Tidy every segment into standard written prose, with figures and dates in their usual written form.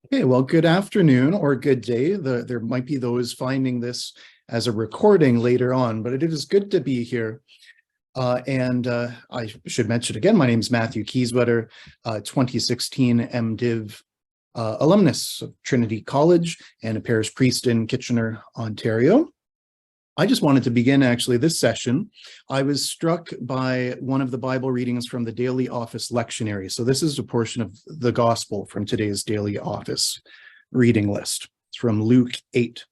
Okay, well, good afternoon or good day. There might be those finding this as a recording later on, but it is good to be here. I should mention again, my name is Matthew Kieswetter, 2016 MDiv alumnus of Trinity College and a parish priest in Kitchener, Ontario. I just wanted to begin actually this session. I was struck by one of the Bible readings from the Daily Office Lectionary. So this is a portion of the Gospel from today's Daily Office reading list. It's from Luke 8.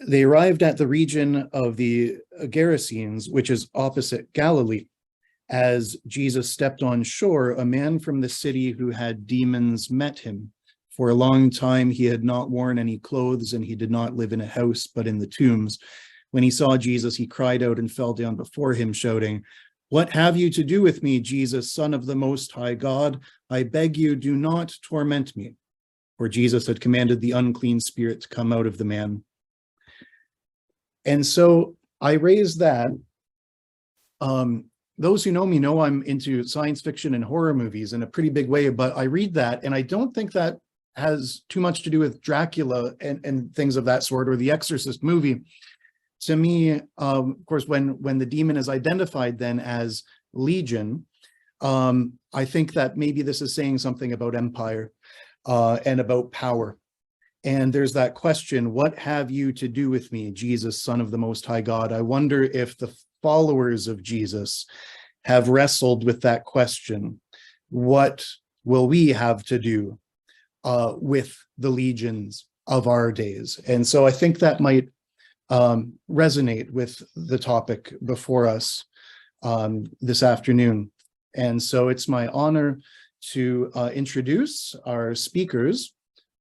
They arrived at the region of the Gerasenes, which is opposite Galilee. As Jesus stepped on shore, a man from the city who had demons met him. For a long time, he had not worn any clothes, and he did not live in a house, but in the tombs. When he saw Jesus, he cried out and fell down before him, shouting, "What have you to do with me, Jesus, Son of the Most High God? I beg you, do not torment me." For Jesus had commanded the unclean spirit to come out of the man. And so I raised that. Those who know me know I'm into science fiction and horror movies in a pretty big way, but I read that, and I don't think that has too much to do with Dracula and things of that sort, or the Exorcist movie. To me, of course, when the demon is identified then as Legion, I think that maybe this is saying something about empire and about power. And there's that question, what have you to do with me, Jesus, Son of the Most High God? I wonder if the followers of Jesus have wrestled with that question. What will we have to do with the legions of our days? And so I think that might resonate with the topic before us this afternoon. And so it's my honor to introduce our speakers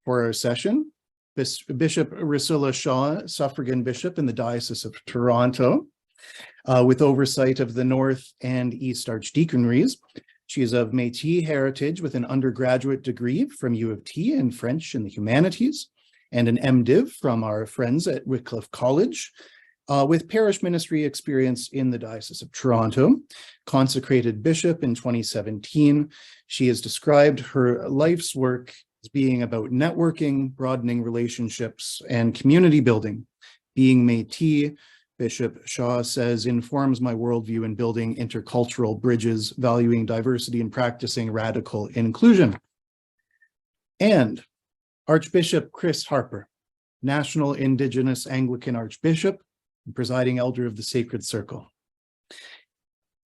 for our session. Bishop Riscylla Shaw, suffragan bishop in the Diocese of Toronto, with oversight of the North and East Archdeaconries. She is of Métis heritage with an undergraduate degree from U of T in French and the Humanities, and an MDiv from our friends at Wycliffe College, with parish ministry experience in the Diocese of Toronto. Consecrated bishop in 2017, she has described her life's work as being about networking, broadening relationships, and community building. Being Métis, Bishop Shaw says, informs my worldview in building intercultural bridges, valuing diversity and practicing radical inclusion. And Archbishop Chris Harper, National Indigenous Anglican Archbishop and presiding elder of the Sacred Circle.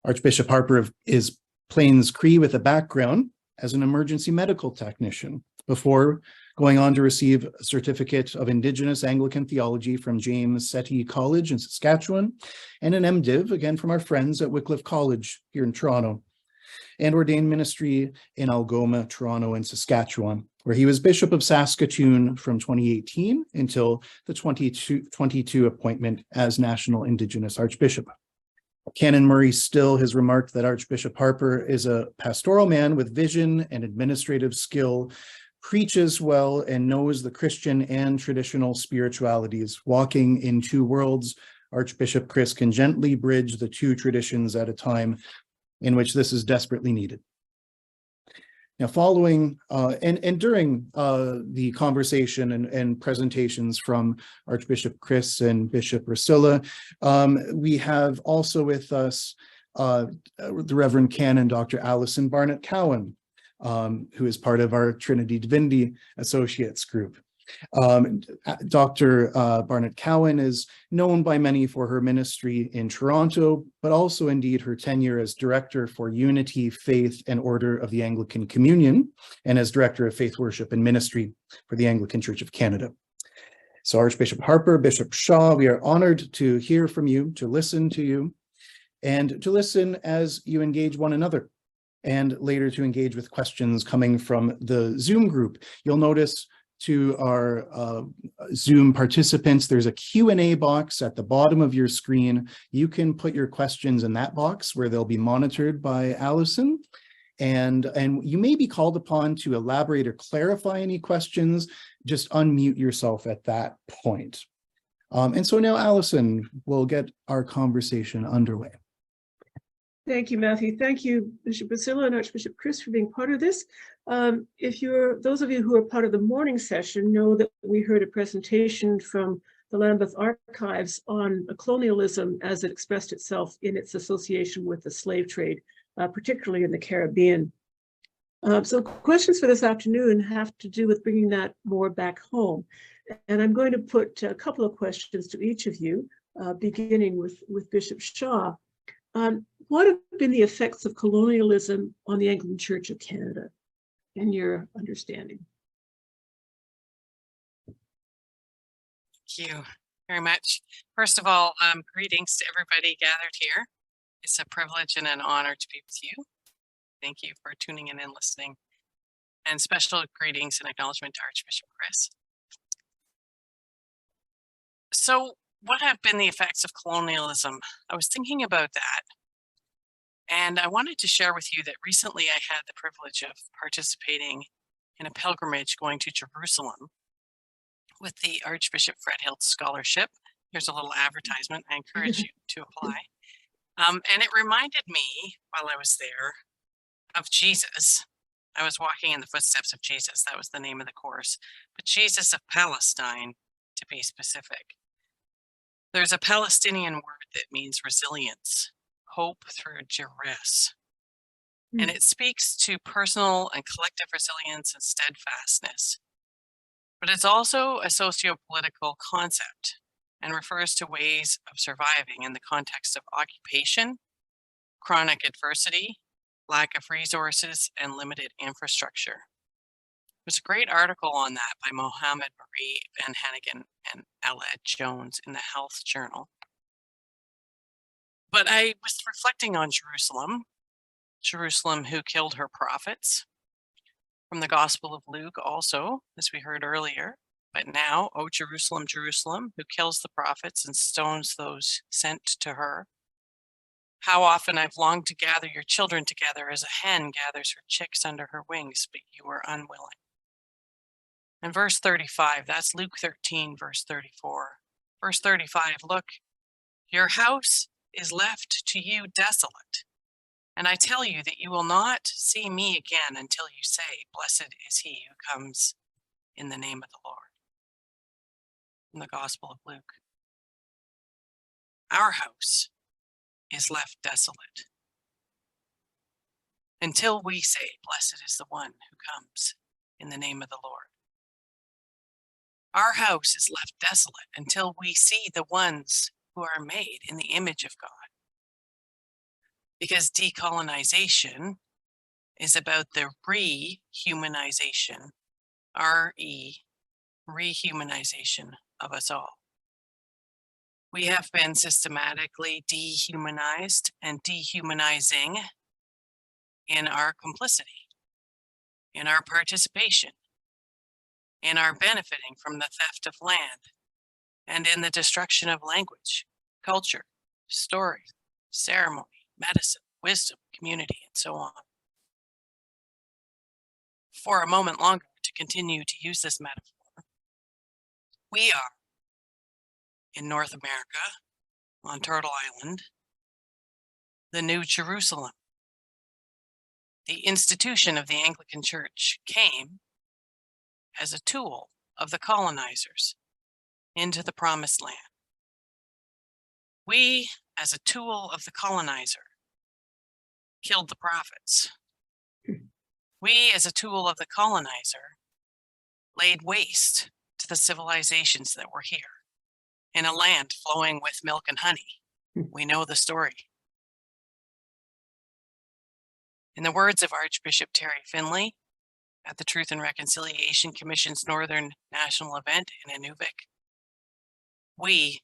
Archbishop Harper is Plains Cree with a background as an emergency medical technician, before going on to receive a certificate of Indigenous Anglican theology from James Settee College in Saskatchewan, and an MDiv, again from our friends at Wycliffe College here in Toronto, and ordained ministry in Algoma, Toronto, and Saskatchewan, where he was Bishop of Saskatoon from 2018 until the 2022 appointment as National Indigenous Archbishop. Canon Murray Still has remarked that Archbishop Harper is a pastoral man with vision and administrative skill, preaches well, and knows the Christian and traditional spiritualities. Walking in two worlds, Archbishop Chris can gently bridge the two traditions at a time in which this is desperately needed. Now, following and during the conversation and presentations from Archbishop Chris and Bishop Riscylla, we have also with us the Reverend Canon Dr. Alison Barnett Cowan, who is part of our Trinity Divinity Associates group. Dr. Barnett Cowan is known by many for her ministry in Toronto, but also indeed her tenure as Director for Unity, Faith, and Order of the Anglican Communion, and as Director of Faith Worship and Ministry for the Anglican Church of Canada. So Archbishop Harper, Bishop Shaw, we are honored to hear from you, to listen to you, and to listen as you engage one another, and later to engage with questions coming from the Zoom group. You'll notice to our Zoom participants, there's a Q&A box at the bottom of your screen. You can put your questions in that box where they'll be monitored by Alison. And you may be called upon to elaborate or clarify any questions. Just unmute yourself at that point. And so now, Alison, we'll get our conversation underway. Thank you, Matthew. Thank you, Bishop Riscylla and Archbishop Chris, for being part of this. Those of you who are part of the morning session know that we heard a presentation from the Lambeth Archives on colonialism as it expressed itself in its association with the slave trade, particularly in the Caribbean. So questions for this afternoon have to do with bringing that more back home. And I'm going to put a couple of questions to each of you, beginning with Bishop Shaw. What have been the effects of colonialism on the Anglican Church of Canada, in your understanding? Thank you very much. First of all, greetings to everybody gathered here. It's a privilege and an honor to be with you. Thank you for tuning in and listening. And special greetings and acknowledgement to Archbishop Chris. So, what have been the effects of colonialism? I was thinking about that. And I wanted to share with you that recently I had the privilege of participating in a pilgrimage going to Jerusalem with the Archbishop Fred Hilt Scholarship. Here's a little advertisement. I encourage you to apply. And it reminded me while I was there of Jesus. I was walking in the footsteps of Jesus. That was the name of the course. But Jesus of Palestine, to be specific. There's a Palestinian word that means resilience. Hope through duress. And it speaks to personal and collective resilience and steadfastness. But it's also a socio-political concept and refers to ways of surviving in the context of occupation, chronic adversity, lack of resources, and limited infrastructure. There's a great article on that by Mohammed Marie Van Hannigan and Aled Jones in the Health Journal. But I was reflecting on Jerusalem who killed her prophets. From the Gospel of Luke also, as we heard earlier. But now, O Jerusalem, Jerusalem, who kills the prophets and stones those sent to her. How often I've longed to gather your children together as a hen gathers her chicks under her wings, but you were unwilling. And verse 35, that's Luke 13, verse 34. Verse 35, look, your house is left to you desolate. And I tell you that you will not see me again until you say, blessed is he who comes in the name of the Lord. In the Gospel of Luke. Our house is left desolate until we say, blessed is the one who comes in the name of the Lord. Our house is left desolate until we see the ones who are made in the image of God. Because decolonization is about the rehumanization, rehumanization of us all. We have been systematically dehumanized and dehumanizing in our complicity, in our participation, in our benefiting from the theft of land, and in the destruction of language, culture, story, ceremony, medicine, wisdom, community, and so on. For a moment longer, to continue to use this metaphor, we are in North America, on Turtle Island, the New Jerusalem. The institution of the Anglican Church came as a tool of the colonizers into the Promised Land. We, as a tool of the colonizer, killed the prophets. We, as a tool of the colonizer, laid waste to the civilizations that were here in a land flowing with milk and honey. We know the story. In the words of Archbishop Terry Finley at the Truth and Reconciliation Commission's Northern National event in Inuvik, we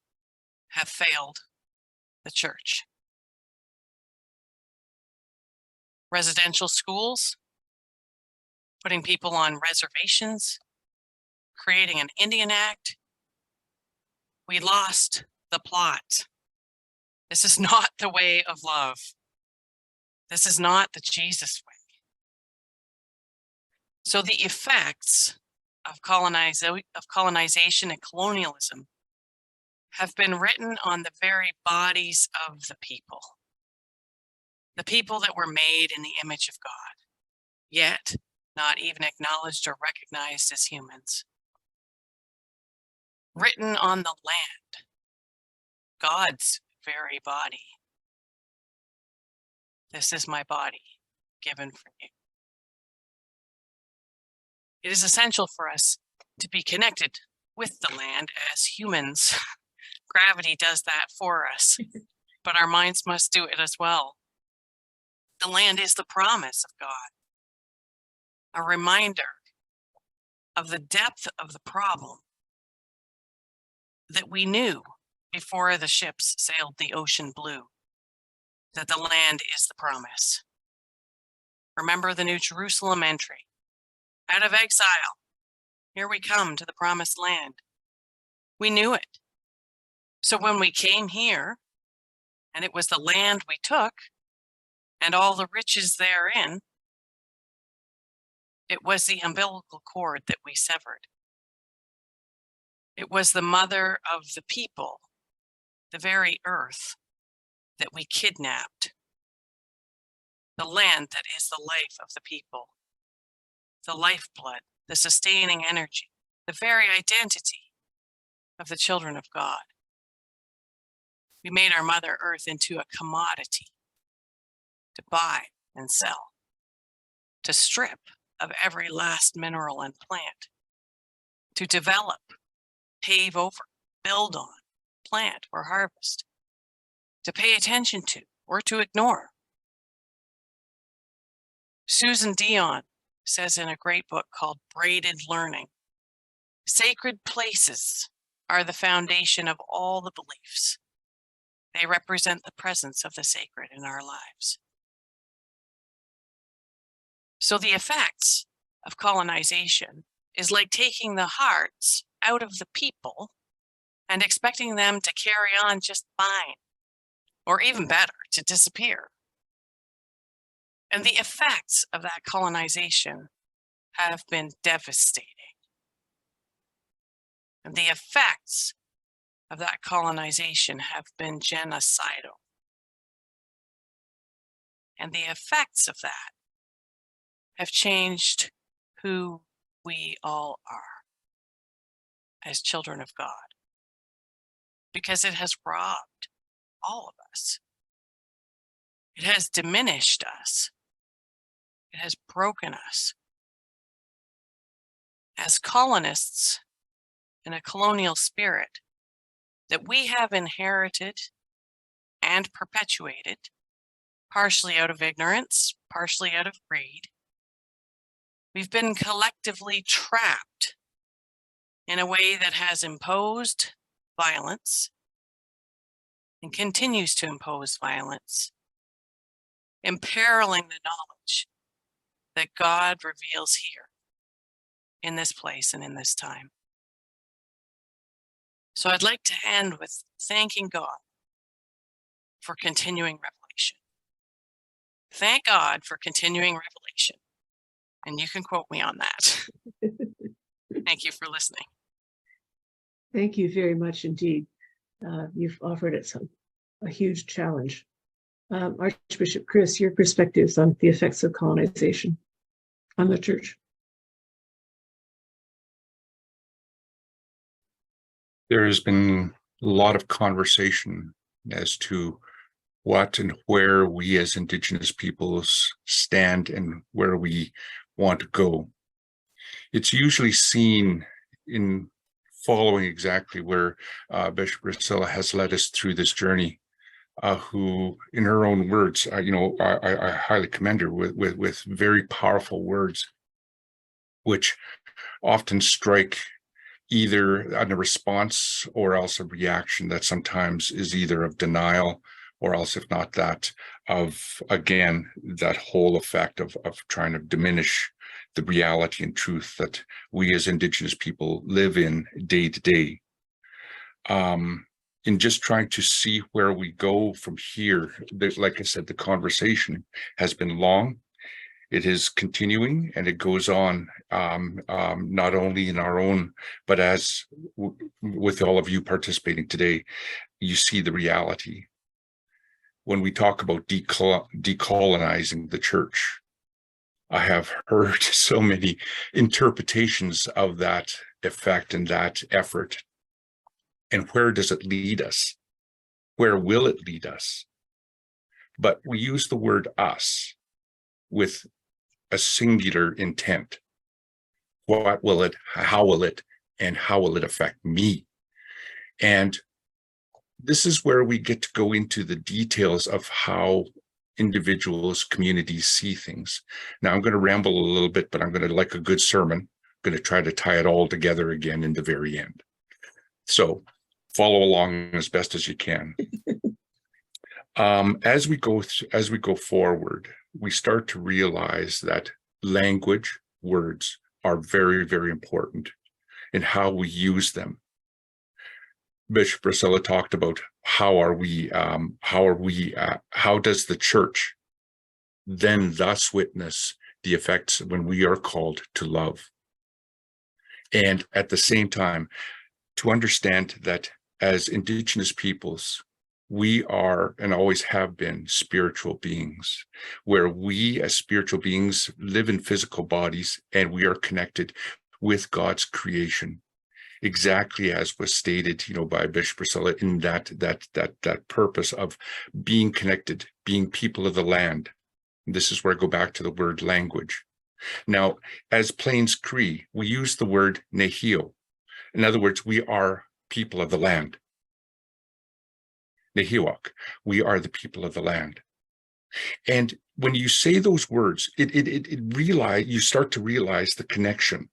have failed the church. Residential schools, putting people on reservations, creating an Indian Act. We lost the plot. This is not the way of love. This is not the Jesus way. So the effects of colonization and colonialism have been written on the very bodies of the people. the people that were made in the image of God, yet not even acknowledged or recognized as humans. Written on the land, God's very body. This is my body given for you. It is essential for us to be connected with the land as humans. Gravity does that for us, but our minds must do it as well. The land is the promise of God, a reminder of the depth of the problem that we knew before the ships sailed the ocean blue, that the land is the promise. Remember the New Jerusalem entry. Out of exile, here we come to the promised land. We knew it. So when we came here, and it was the land we took, and all the riches therein, it was the umbilical cord that we severed. It was the mother of the people, the very earth that we kidnapped. The land that is the life of the people, the lifeblood, the sustaining energy, the very identity of the children of God. We made our Mother Earth into a commodity to buy and sell, to strip of every last mineral and plant, to develop, pave over, build on, plant or harvest, to pay attention to or to ignore. Susan Dion says in a great book called Braided Learning, sacred places are the foundation of all the beliefs. They represent the presence of the sacred in our lives. So the effects of colonization is like taking the hearts out of the people and expecting them to carry on just fine, or even better, to disappear. And the effects of that colonization have been devastating. And the effects of that colonization have been genocidal. And the effects of that have changed who we all are as children of God, because it has robbed all of us. It has diminished us. It has broken us. As colonists in a colonial spirit that we have inherited and perpetuated, partially out of ignorance, partially out of greed, we've been collectively trapped in a way that has imposed violence and continues to impose violence, imperiling the knowledge that God reveals here in this place and in this time. So I'd like to end with thanking God for continuing revelation. Thank God for continuing revelation. And you can quote me on that. Thank you for listening. Thank you very much indeed. You've offered it a huge challenge. Archbishop Chris, your perspectives on the effects of colonization on the church. There has been a lot of conversation as to what and where we as Indigenous peoples stand and where we want to go. It's usually seen in following exactly where Bishop Riscylla has led us through this journey, who, in her own words, I highly commend her with very powerful words, which often strike either a response or else a reaction that sometimes is either of denial or else, if not that, of, again, that whole effect of trying to diminish the reality and truth that we as Indigenous people live in day to day. In just trying to see where we go from here, like I said, the conversation has been long. It is continuing and it goes on, not only in our own, but as with all of you participating today, you see the reality. when we talk about decolonizing the church. I have heard so many interpretations of that effect and that effort. And where does it lead us? Where will it lead us? But we use the word us with a singular intent. What will it, and how will it affect me? And this is where we get to go into the details of how individuals, communities see things. Now I'm going to ramble a little bit, but I'm going to, like a good sermon, I'm going to try to tie it all together again in the very end. So follow along as best as you can. As we go forward, we start to realize that language, words are very, very important in how we use them. Bishop Riscylla talked about how does the church then thus witness the effects when we are called to love. And at the same time, to understand that as Indigenous peoples, we are and always have been spiritual beings, where we as spiritual beings live in physical bodies and we are connected with God's creation. Exactly as was stated, by Bishop Riscylla in that purpose of being connected, being people of the land. And this is where I go back to the word language. Now, as Plains Cree, we use the word nehio. In other words, we are people of the land. Nehiwak, we are the people of the land. And when you say those words, you start to realize the connection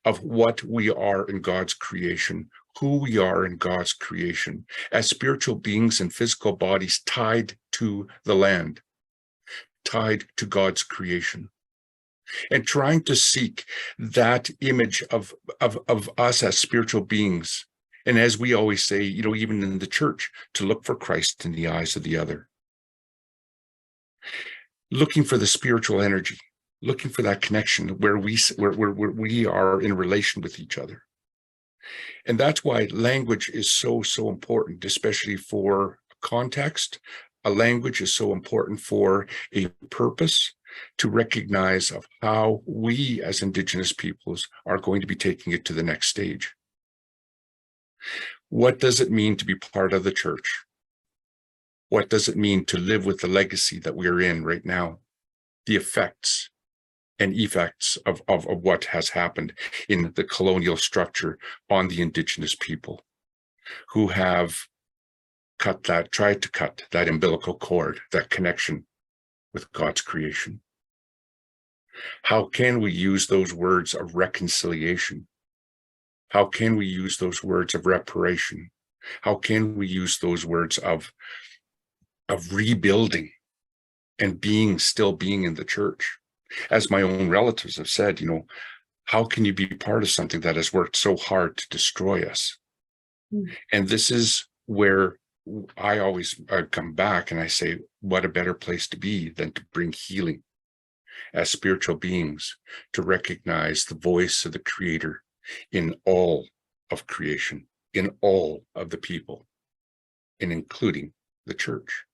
of what we are in God's creation, who we are in God's creation, as spiritual beings and physical bodies tied to the land, tied to God's creation, and trying to seek that image of us as spiritual beings. And as we always say, even in the church, to look for Christ in the eyes of the other. Looking for the spiritual energy, looking for that connection where we are in relation with each other. And that's why language is so important, especially for context. A language is so important for a purpose, to recognize of how we as Indigenous peoples are going to be taking it to the next stage. What does it mean to be part of the church? What does it mean to live with the legacy that we're in right now? The effects and effects of what has happened in the colonial structure on the Indigenous people who have tried to cut that umbilical cord, that connection with God's creation. How can we use those words of reconciliation? How can we use those words of reparation? How can we use those words of rebuilding and still being in the church? As my own relatives have said, how can you be part of something that has worked so hard to destroy us? And this is where I come back and I say, what a better place to be than to bring healing as spiritual beings, to recognize the voice of the Creator in all of creation, in all of the people, and including the church.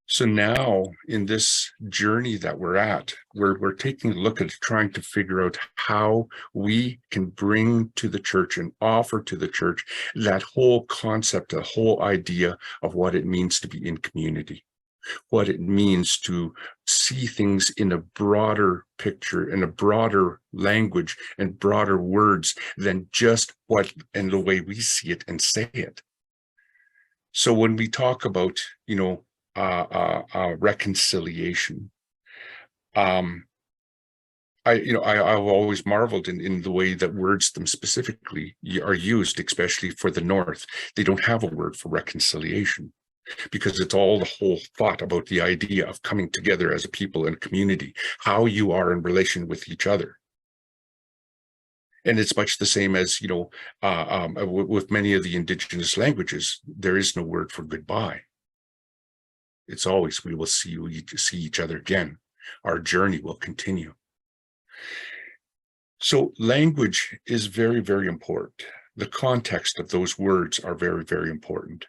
So now in this journey that we're at, we're taking a look at trying to figure out how we can bring to the church and offer to the church that whole concept, the whole idea of what it means to be in community, what it means to see things in a broader picture, in a broader language and broader words than just what and the way we see it and say it. So when we talk about, reconciliation, I've always marveled in the way that words them specifically are used, especially for the North. They don't have a word for reconciliation because it's all the whole thought about the idea of coming together as a people and a community, how you are in relation with each other. And it's much the same as, with many of the Indigenous languages, there is no word for goodbye. It's always, we will see each other again. Our journey will continue. So language is very, very important. The context of those words are very, very important.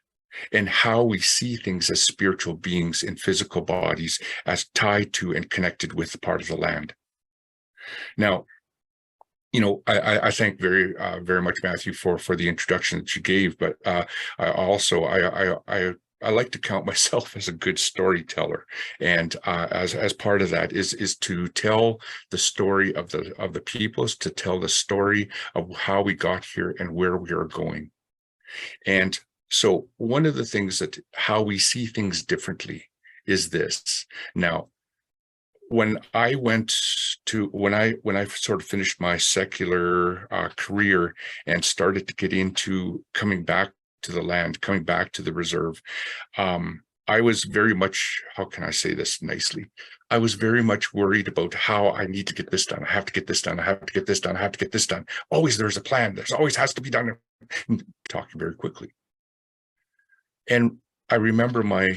and how we see things as spiritual beings in physical bodies, as tied to and connected with part of the land. Now, you know, I thank very much, Matthew, for the introduction that you gave, but I like to count myself as a good storyteller, and as part of that is to tell the story of the peoples, to tell the story of how we got here and where we are going. And so one of the things that how we see things differently is this. Now, when I sort of finished my secular career and started to get into coming back to the land, coming back to the reserve, I was very much, how can I say this nicely? I was very much worried about how I need to get this done. I have to get this done. I have to get this done. I have to get this done. Always there's a plan. There's always has to be done. Talking very quickly. And I remember my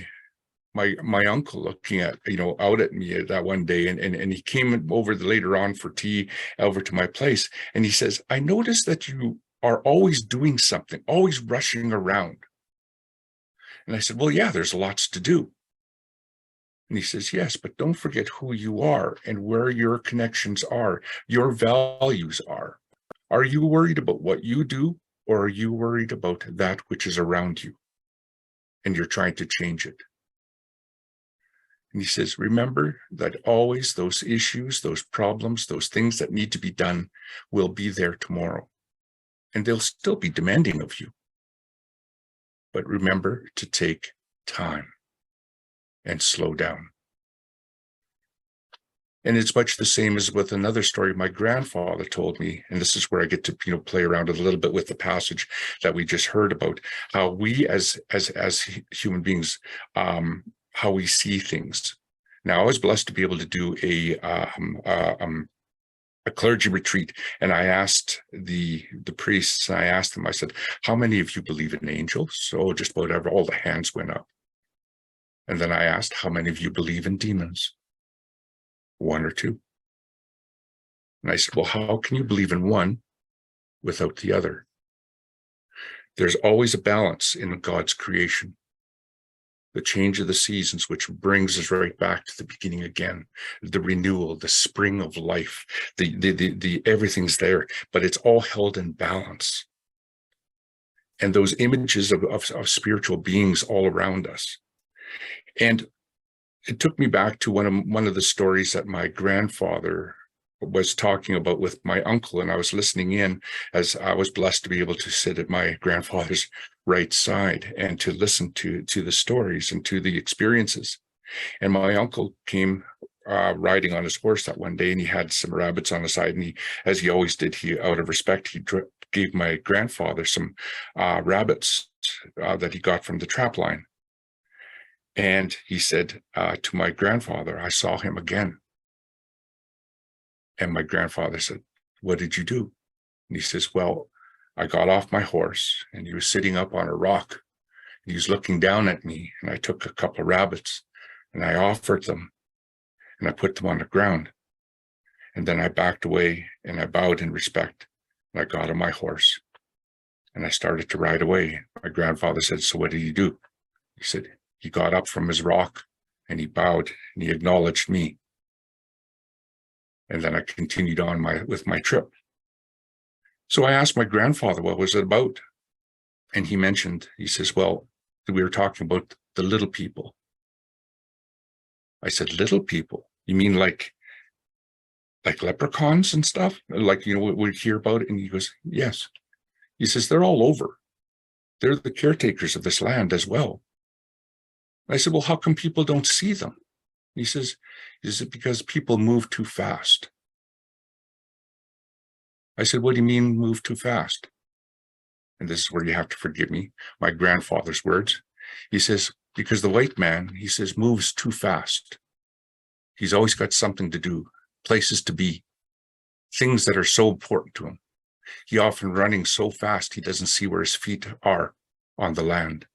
uncle looking at, out at me that one day, and he came over later on for tea over to my place, and he says, I noticed that you are always doing something, always rushing around. And I said, well, yeah, there's lots to do. And he says, yes, but don't forget who you are and where your connections are, your values are. Are you worried about what you do, or are you worried about that which is around you and you're trying to change it? And he says, remember that always those issues, those problems, those things that need to be done will be there tomorrow, and they'll still be demanding of you. But remember to take time and slow down. And it's much the same as with another story my grandfather told me, and this is where I get to play around a little bit with the passage that we just heard about, how we as human beings, how we see things. Now, I was blessed to be able to do a clergy retreat, and I asked the priests, and I asked them, I said, how many of you believe in angels? So just about all the hands went up. And then I asked, how many of you believe in demons? One or two. And I said, well, how can you believe in one without the other? There's always a balance in God's creation. The change of the seasons, which brings us right back to the beginning again, the renewal, the spring of life, the everything's there, but it's all held in balance. And those images of spiritual beings all around us. And it took me back to one of the stories that my grandfather was talking about with my uncle, and I was listening in, as I was blessed to be able to sit at my grandfather's right side and to listen to the stories and to the experiences. And my uncle came riding on his horse that one day, and he had some rabbits on the side, and as he always did, out of respect, he gave my grandfather some rabbits that he got from the trap line. And he said to my grandfather, I saw him again. And my grandfather said, what did you do? And he says, well, I got off my horse, and he was sitting up on a rock. He was looking down at me, and I took a couple of rabbits, and I offered them, and I put them on the ground. And then I backed away, and I bowed in respect, and I got on my horse, and I started to ride away. My grandfather said, so what did he do? He said, he got up from his rock, and he bowed, and he acknowledged me. And then I continued on with my trip. So I asked my grandfather, what was it about? And he says, well, we were talking about the little people. I said, little people? You mean like leprechauns and stuff? Like, what we hear about it? And he goes, yes. He says, they're all over. They're the caretakers of this land as well. I said, well, how come people don't see them? He says, is it because people move too fast? I said, what do you mean move too fast? And this is where you have to forgive me, my grandfather's words. He says, because the white man, he says, moves too fast. He's always got something to do, places to be, things that are so important to him. He often running so fast, he doesn't see where his feet are on the land.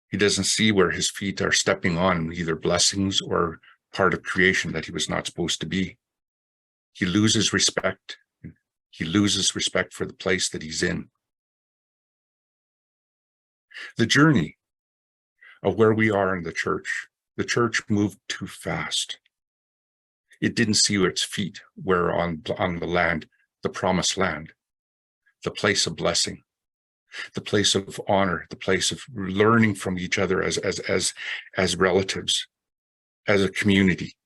He doesn't see where his feet are stepping on either blessings or part of creation that he was not supposed to be. He loses respect. He loses respect for the place that he's in. The journey of where we are in the church moved too fast. It didn't see its feet were on the land, the promised land, the place of blessing, the place of honor, the place of learning from each other as relatives, as a community.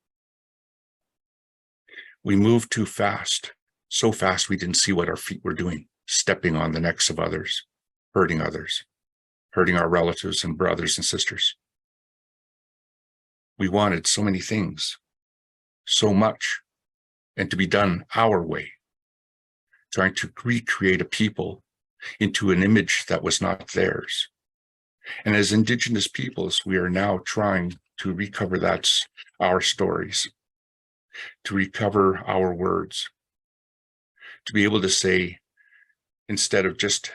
We moved too fast, so fast we didn't see what our feet were doing, stepping on the necks of others, hurting our relatives and brothers and sisters. We wanted so many things, so much, and to be done our way, trying to recreate a people into an image that was not theirs. And as Indigenous peoples, we are now trying to recover our stories, to recover our words, to be able to say, instead of just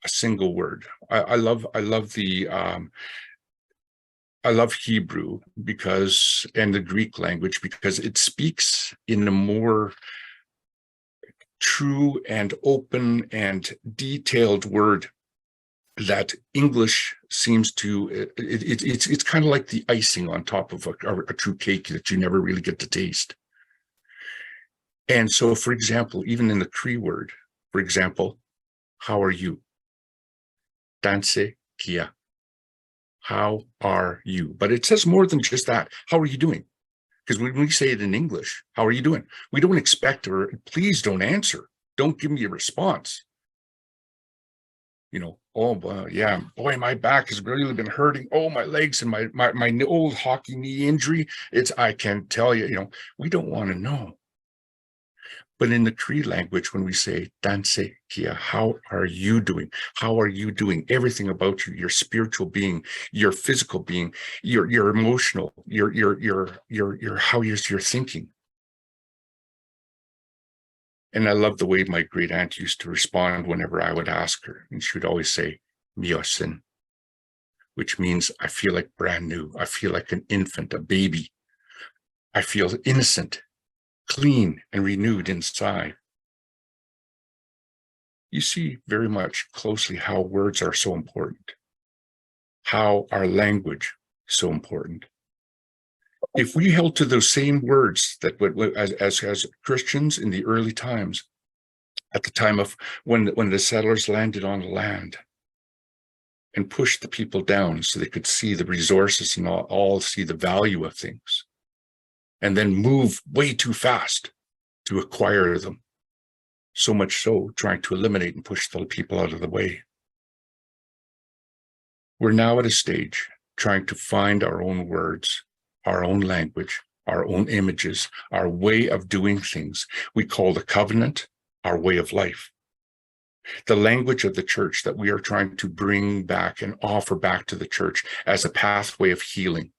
a single word. I love Hebrew and the Greek language because it speaks in a more true and open and detailed word that English seems to. It's kind of like the icing on top of a true cake that you never really get to taste. And so, for example, even in the Cree word, for example, how are you? Danse kia. How are you? But it says more than just that. How are you doing? Because when we say it in English, how are you doing? We don't expect, or please don't answer. Don't give me a response. Oh, yeah, boy, my back has really been hurting. Oh, my legs and my old hockey knee injury. I can't tell you, we don't want to know. But in the Cree language, when we say danse kia, how are you doing? How are you doing? Everything about you, your spiritual being, your physical being, your emotional, your how you're thinking. And I love the way my great aunt used to respond whenever I would ask her, and she would always say "miosin," which means I feel like brand new. I feel like an infant, a baby. I feel innocent, clean, and renewed inside. You see very much closely how words are so important, how our language is so important. If we held to those same words that as Christians in the early times, at the time of when the settlers landed on the land and pushed the people down so they could see the resources and all see the value of things, and then move way too fast to acquire them, so much so trying to eliminate and push the people out of the way. We're now at a stage trying to find our own words, our own language, our own images, our way of doing things. We call the covenant our way of life. The language of the church that we are trying to bring back and offer back to the church as a pathway of healing,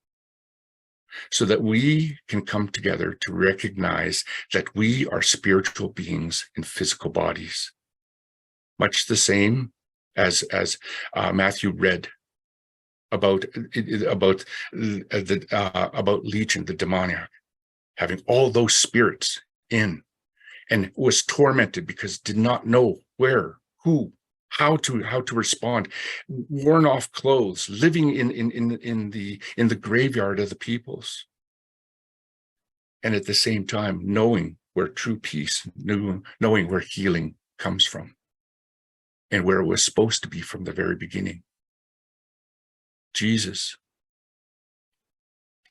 so that we can come together to recognize that we are spiritual beings in physical bodies. Much the same as Matthew read about Legion, the demoniac, having all those spirits in, and was tormented because did not know where, who, how to respond, worn off clothes, living in the graveyard of the peoples, and at the same time knowing where true peace, knowing where healing comes from, and where it was supposed to be from the very beginning. Jesus,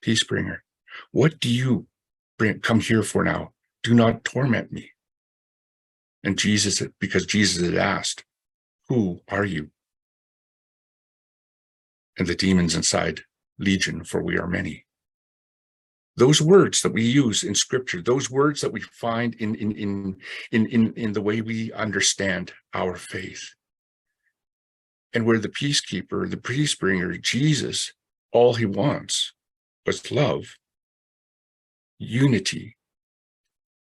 peace bringer, what do you come here for now? Do not torment me. And because Jesus had asked, who are you? And the demons inside, Legion, for we are many. Those words that we use in Scripture, those words that we find in the way we understand our faith, and where the peacekeeper, the peace bringer, Jesus, all he wants was love, unity,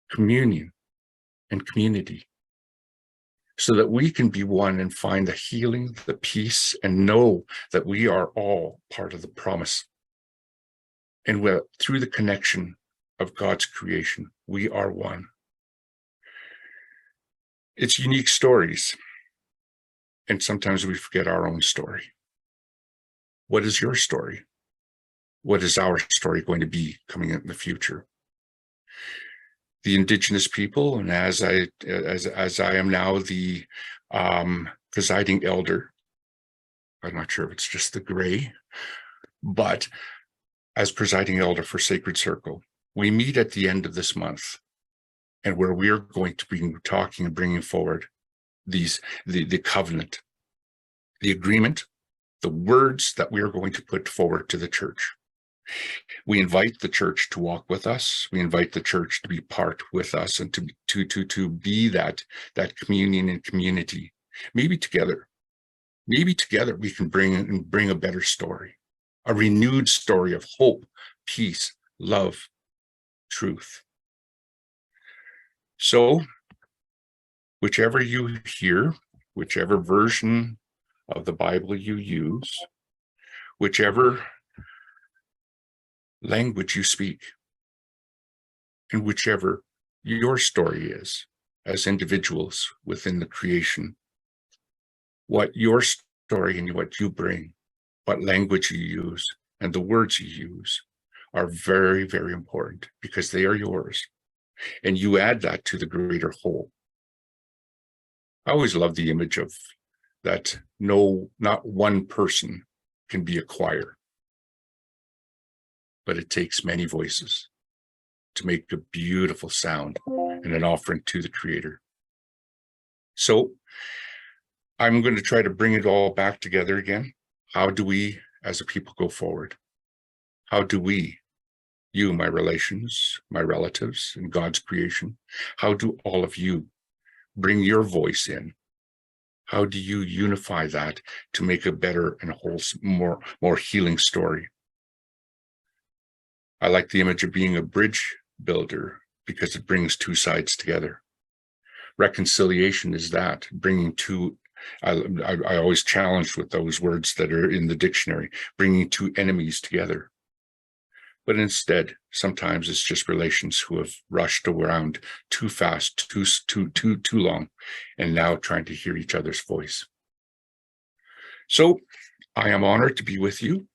communion, and community, so that we can be one and find the healing, the peace, and know that we are all part of the promise. And through the connection of God's creation, we are one. It's unique stories. And sometimes we forget our own story. What is your story? What is our story going to be coming in the future? The Indigenous people, and as I am now the presiding elder, I'm not sure if it's just the gray, but as presiding elder for Sacred Circle, we meet at the end of this month, and where we are going to be talking and bringing forward the covenant, the agreement, the words that we are going to put forward to the church. We invite the church to walk with us. We invite the church to be part with us and to be that communion and community. Maybe together we can bring a better story, a renewed story of hope, peace, love, truth. So, whichever you hear, whichever version of the Bible you use, whichever language you speak, and whichever your story is as individuals within the creation, what your story and what you bring, what language you use, and the words you use are very, very important because they are yours. And you add that to the greater whole. I always love the image of that not one person can be a choir, but it takes many voices to make a beautiful sound and an offering to the Creator. So I'm going to try to bring it all back together again. How do we as a people go forward? How do we, you, my relations, my relatives, and God's creation, how do all of you bring your voice in? How do you unify that to make a better and wholesome, more healing story? I like the image of being a bridge builder because it brings two sides together. Reconciliation is that, bringing two, I always challenged with those words that are in the dictionary, bringing two enemies together. But instead, sometimes it's just relations who have rushed around too fast, too long, and now trying to hear each other's voice. So I am honored to be with you.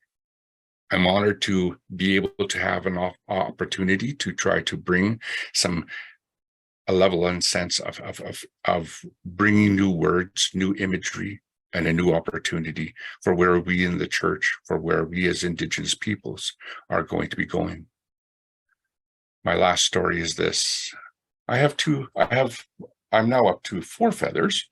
I'm honored to be able to have an opportunity to try to bring a level and sense of bringing new words, new imagery, and a new opportunity for where we in the church, for where we as Indigenous peoples are going to be going. My last story is this. I'm now up to 4 feathers.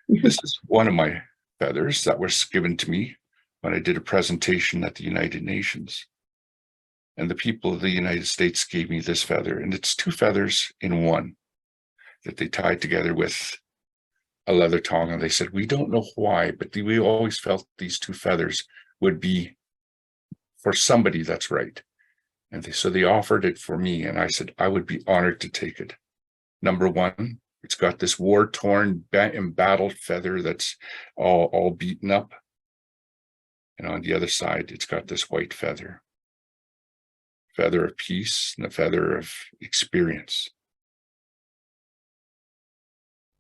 This is one of my feathers that was given to me when I did a presentation at the United Nations. And the people of the United States gave me this feather, and it's 2 feathers in one that they tied together with a leather tong. And they said, we don't know why, but we always felt these 2 feathers would be for somebody that's right. And so they offered it for me, and I said, I would be honored to take it. Number 1, it's got this war-torn, embattled feather that's all beaten up. And on the other side, it's got this white feather of peace and a feather of experience.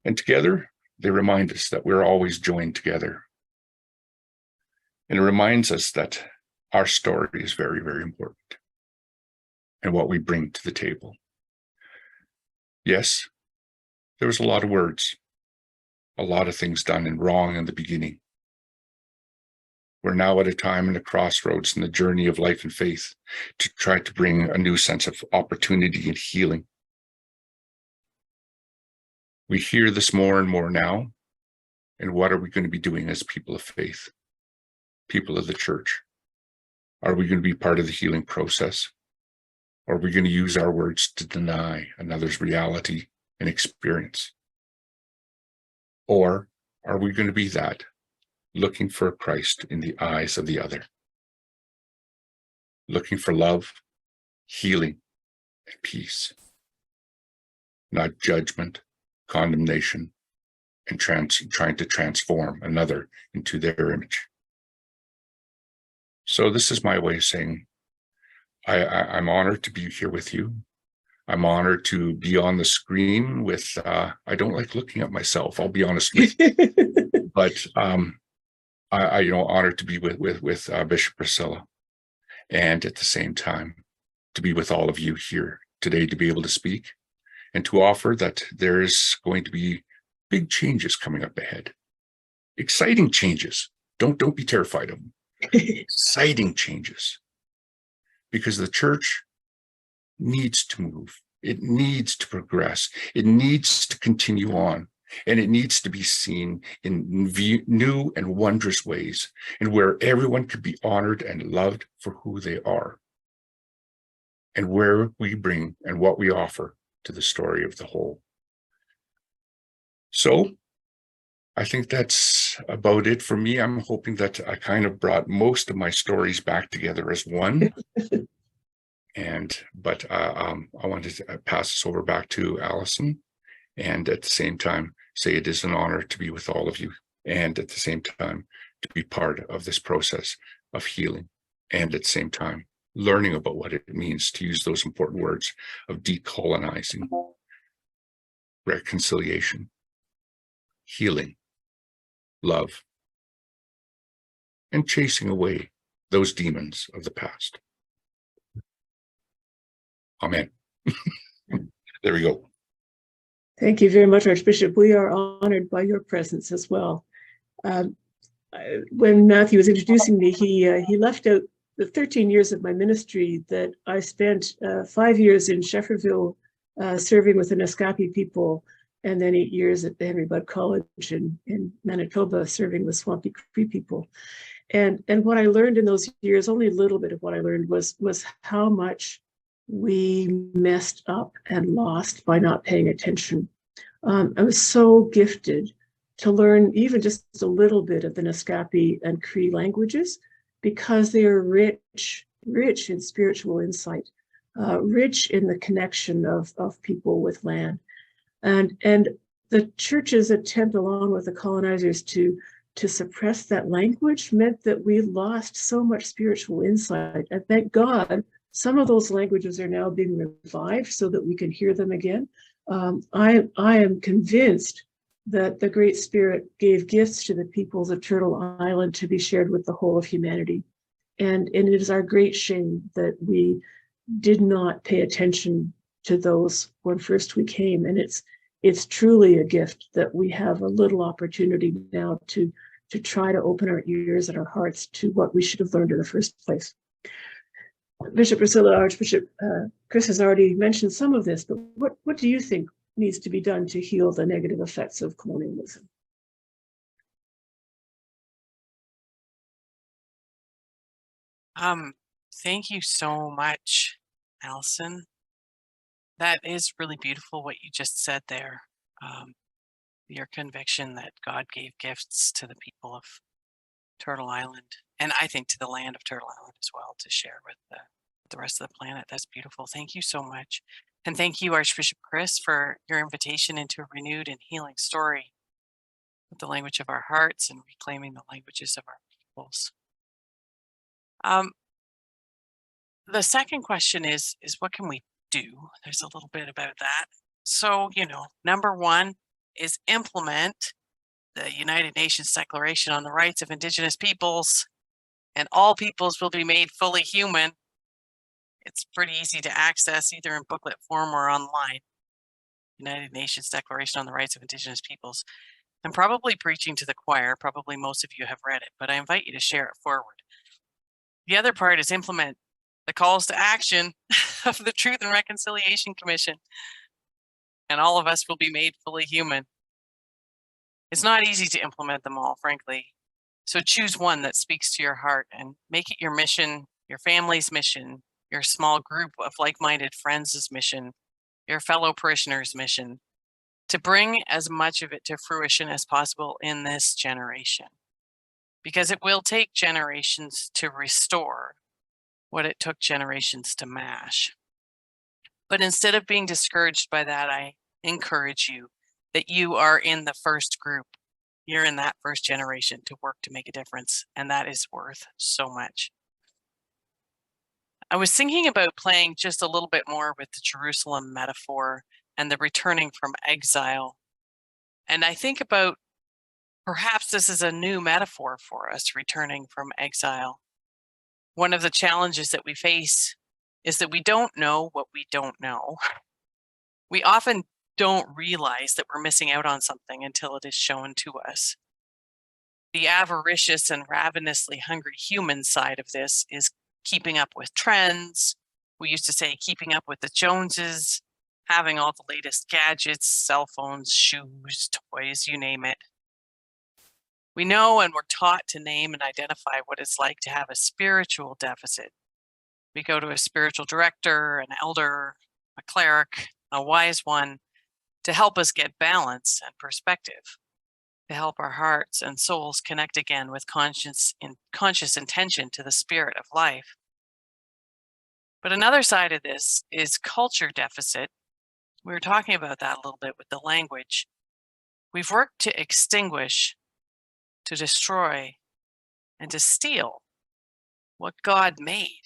And together, they remind us that we're always joined together. And it reminds us that our story is very, very important and what we bring to the table. Yes, there was a lot of words, a lot of things done and wrong in the beginning. We're now at a time in the crossroads in the journey of life and faith to try to bring a new sense of opportunity and healing. We hear this more and more now. And what are we going to be doing as people of faith, people of the church? Are we going to be part of the healing process? Or are we going to use our words to deny another's reality and experience? Or are we going to be that, looking for Christ in the eyes of the other, looking for love, healing, and peace, not judgment, condemnation, and trying to transform another into their image? So this is my way of saying, I'm honored to be here with you. I'm honored to be on the screen with, I don't like looking at myself, I'll be honest with you. But I honored to be with Bishop Riscylla, and at the same time to be with all of you here today, to be able to speak and to offer that there's going to be big changes coming up ahead. Exciting changes. Don't be terrified of them. Exciting changes. Because the church needs to move. It needs to progress. It needs to continue on. And it needs to be seen in new and wondrous ways, and where everyone could be honored and loved for who they are, and where we bring and what we offer to the story of the whole. So I think that's about it for me. I'm hoping that I kind of brought most of my stories back together as one. But I wanted to pass this over back to Allison, and at the same time say it is an honor to be with all of you, and at the same time to be part of this process of healing, and at the same time learning about what it means to use those important words of decolonizing, reconciliation, healing, love, and chasing away those demons of the past. Amen. There we go. Thank you very much, Archbishop. We are honored by your presence as well. When Matthew was introducing me, he left out the 13 years of my ministry that I spent 5 years in Shefferville serving with the Naskapi people, and then 8 years at the Henry Budd College in Manitoba serving with Swampy Cree people. And what I learned in those years, only a little bit of what I learned was how much we messed up and lost by not paying attention. I was so gifted to learn even just a little bit of the Naskapi and Cree languages, because they are rich in spiritual insight, rich in the connection of people with land. And the church's attempt, along with the colonizers, to suppress that language meant that we lost so much spiritual insight. And thank God, some of those languages are now being revived so that we can hear them again. I am convinced that the Great Spirit gave gifts to the peoples of Turtle Island to be shared with the whole of humanity. And it is our great shame that we did not pay attention to those when first we came. And it's truly a gift that we have a little opportunity now to try to open our ears and our hearts to what we should have learned in the first place. Bishop Riscylla, Archbishop Chris has already mentioned some of this, but what do you think needs to be done to heal the negative effects of colonialism? Thank you so much, Allison. That is really beautiful what you just said there. Your conviction that God gave gifts to the people of Turtle Island, and I think to the land of Turtle Island as well, to share with the rest of the planet. That's beautiful. Thank you so much. And thank you, Archbishop Chris, for your invitation into a renewed and healing story with the language of our hearts and reclaiming the languages of our peoples. The second question is what can we do? There's a little bit about that. So, number one is implement the United Nations Declaration on the Rights of Indigenous Peoples, and all peoples will be made fully human. It's pretty easy to access either in booklet form or online. United Nations Declaration on the Rights of Indigenous Peoples. I'm probably preaching to the choir. Probably most of you have read it, but I invite you to share it forward. The other part is implement the calls to action of the Truth and Reconciliation Commission, and all of us will be made fully human. It's not easy to implement them all, frankly. So choose one that speaks to your heart and make it your mission, your family's mission, your small group of like-minded friends' mission, your fellow parishioners' mission, to bring as much of it to fruition as possible in this generation. Because it will take generations to restore what it took generations to mash. But instead of being discouraged by that, I encourage you that you are in the first group. You're in that first generation to work to make a difference, and that is worth so much. I was thinking about playing just a little bit more with the Jerusalem metaphor and the returning from exile. And I think about Perhaps this is a new metaphor for us returning from exile. One of the challenges that we face is that we don't know what we don't know. We often don't realize that we're missing out on something until it is shown to us. The avaricious and ravenously hungry human side of this is keeping up with trends. We used to say keeping up with the Joneses, having all the latest gadgets, cell phones, shoes, toys, you name it. We know and we're taught to name and identify what it's like to have a spiritual deficit. We go to a spiritual director, an elder, a cleric, a wise one to help us get balance and perspective, to help our hearts and souls connect again with conscious intention to the spirit of life. But another side of this is culture deficit. We were talking about that a little bit with the language. We've worked to extinguish, to destroy, and to steal what God made.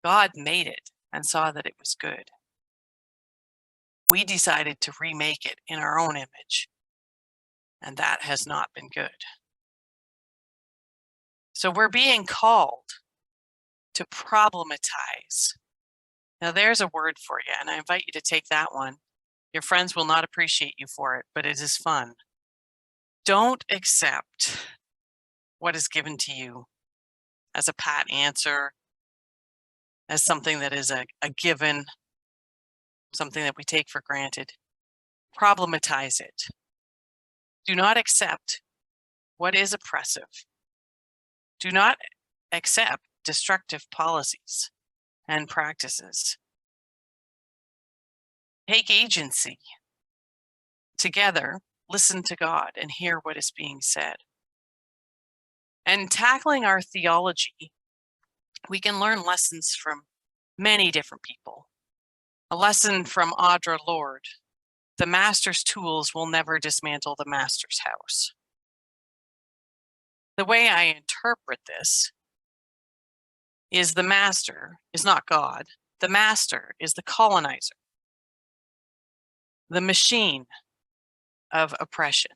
God made it and saw that it was good. We decided to remake it in our own image, and that has not been good. So we're being called to problematize. Now there's a word for you, and I invite you to take that one. Your friends will not appreciate you for it, but it is fun. Don't accept what is given to you as a pat answer, as something that is a given, something that we take for granted. Problematize it. Do not accept what is oppressive. Do not accept destructive policies and practices. Take agency. Together, listen to God and hear what is being said. And tackling our theology, we can learn lessons from many different people. A lesson from Audre Lorde: the master's tools will never dismantle the master's house. The way I interpret this is the master is not God. The master is the colonizer, the machine of oppression,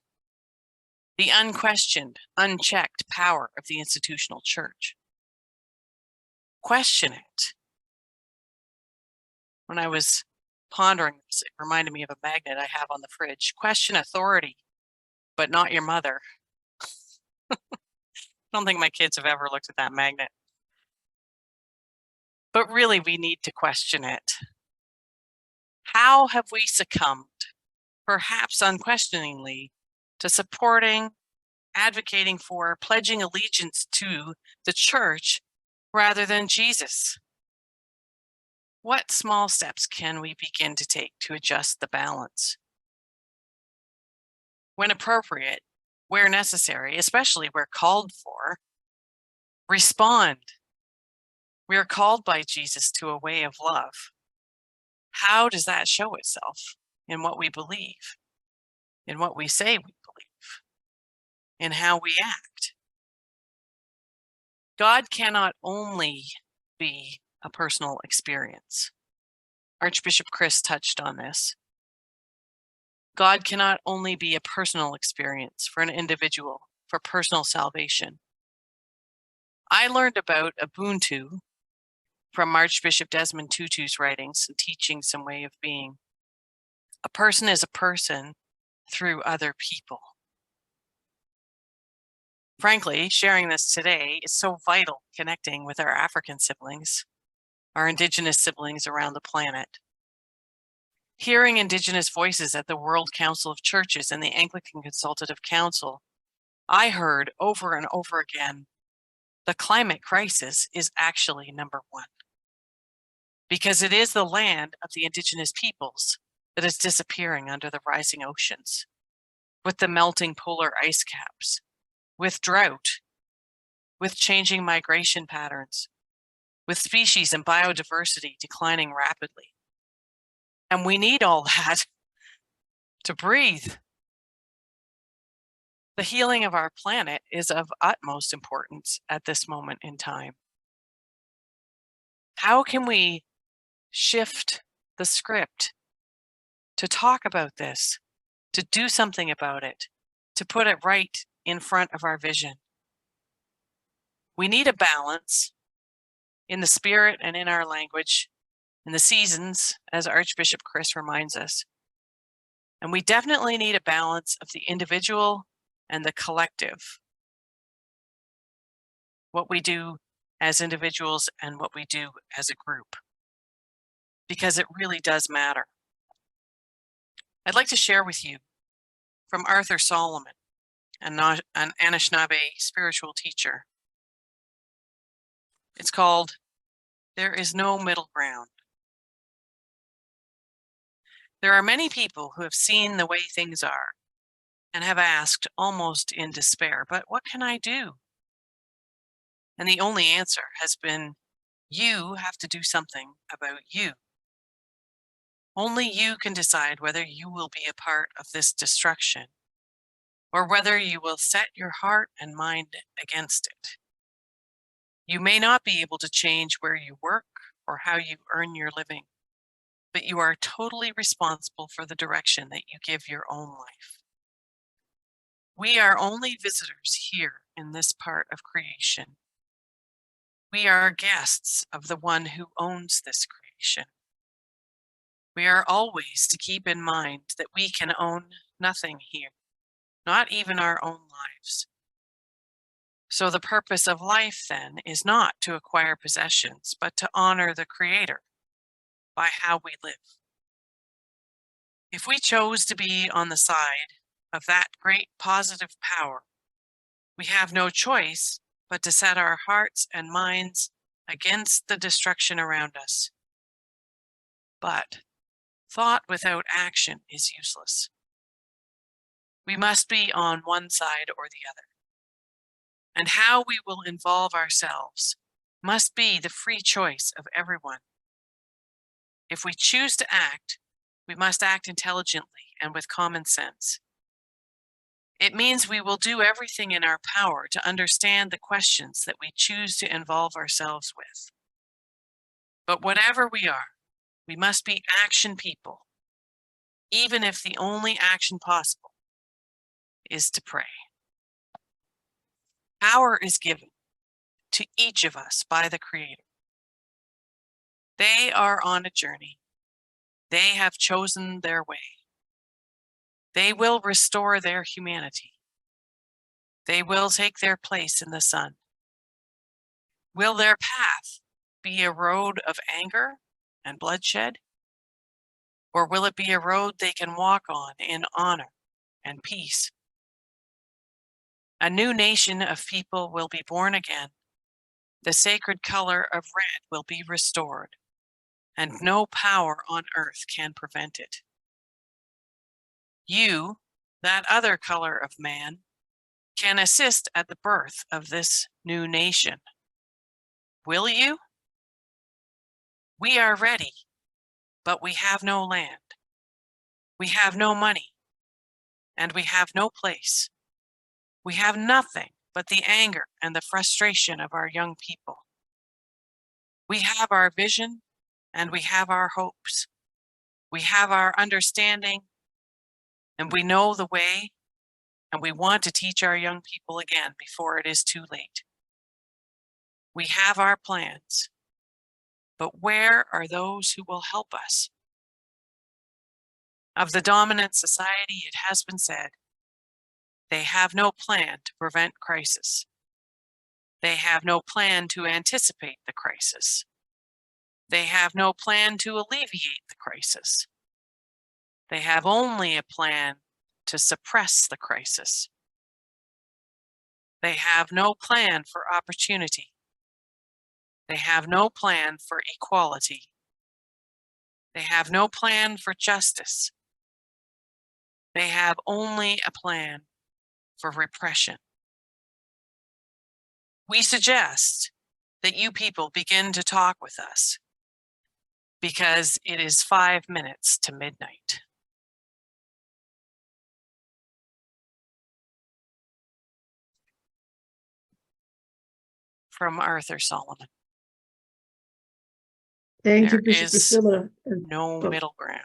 the unquestioned, unchecked power of the institutional church. Question it. When I was pondering this, it reminded me of a magnet I have on the fridge. Question authority, but not your mother. I don't think my kids have ever looked at that magnet. But really, we need to question it. How have we succumbed, perhaps unquestioningly, to supporting, advocating for, pledging allegiance to the church rather than Jesus? What small steps can we begin to take to adjust the balance? When appropriate, where necessary, especially where called for, respond. We are called by Jesus to a way of love. How does that show itself? In what we believe, in what we say we believe, in how we act. God cannot only be a personal experience. Archbishop Chris touched on this. God cannot only be a personal experience for an individual, for personal salvation. I learned about Ubuntu from Archbishop Desmond Tutu's writings and teachings and way of being. A person is a person through other people. Frankly, sharing this today is so vital, connecting with our African siblings, our Indigenous siblings around the planet. Hearing Indigenous voices at the World Council of Churches and the Anglican Consultative Council, I heard over and over again, the climate crisis is actually number one. Because it is the land of the Indigenous peoples that is disappearing under the rising oceans, with the melting polar ice caps, with drought, with changing migration patterns, with species and biodiversity declining rapidly. And we need all that to breathe. The healing of our planet is of utmost importance at this moment in time. How can we shift the script to talk about this, to do something about it, to put it right in front of our vision. We need a balance in the spirit and in our language, in the seasons, as Archbishop Chris reminds us. And we definitely need a balance of the individual and the collective. What we do as individuals and what we do as a group, because it really does matter. I'd like to share with you from Arthur Solomon, an Anishinaabe spiritual teacher. It's called "There is no middle ground." There are many people who have seen the way things are and have asked almost in despair, but what can I do? And the only answer has been, you have to do something about you. Only you can decide whether you will be a part of this destruction or whether you will set your heart and mind against it. You may not be able to change where you work or how you earn your living, but you are totally responsible for the direction that you give your own life. We are only visitors here in this part of creation. We are guests of the one who owns this creation. We are always to keep in mind that we can own nothing here, not even our own lives. So the purpose of life then is not to acquire possessions, but to honor the Creator by how we live. If we chose to be on the side of that great positive power, we have no choice but to set our hearts and minds against the destruction around us. But thought without action is useless. We must be on one side or the other. And how we will involve ourselves must be the free choice of everyone. If we choose to act, we must act intelligently and with common sense. It means we will do everything in our power to understand the questions that we choose to involve ourselves with. But whatever we are, we must be action people, even if the only action possible is to pray. Power is given to each of us by the Creator. They are on a journey. They have chosen their way. They will restore their humanity. They will take their place in the sun. Will their path be a road of anger and bloodshed? Or will it be a road they can walk on in honor and peace? A new nation of people will be born again. The sacred color of red will be restored, and no power on earth can prevent it. You, that other color of man, can assist at the birth of this new nation. Will you? We are ready, but we have no land. We have no money, and we have no place. We have nothing but the anger and the frustration of our young people. We have our vision and we have our hopes. We have our understanding and we know the way, and we want to teach our young people again before it is too late. We have our plans, but where are those who will help us? Of the dominant society, it has been said, they have no plan to prevent crisis. They have no plan to anticipate the crisis. They have no plan to alleviate the crisis. They have only a plan to suppress the crisis. They have no plan for opportunity. They have no plan for equality. They have no plan for justice. They have only a plan for repression. We suggest that you people begin to talk with us because it is 5 minutes to midnight. From Arthur Solomon. Thank you, There Bishop is Riscylla. no middle ground.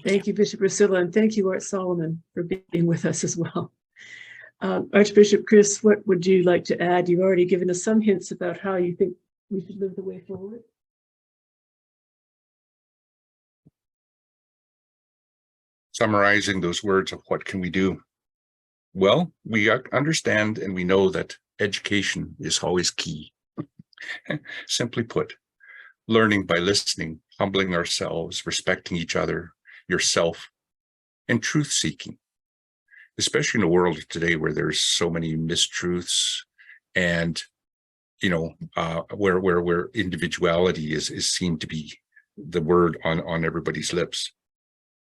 Thank you, Bishop Riscylla, and thank you, Art Solomon, for being with us as well. Archbishop Chris, what would you like to add? You've already given us some hints about how you think we should live the way forward. Summarizing those words of what can we do? Well, we understand and we know that education is always key. Simply put, learning by listening, humbling ourselves, respecting each other, yourself, and truth-seeking, especially in a world today where there's so many mistruths and, where individuality is seen to be the word on everybody's lips,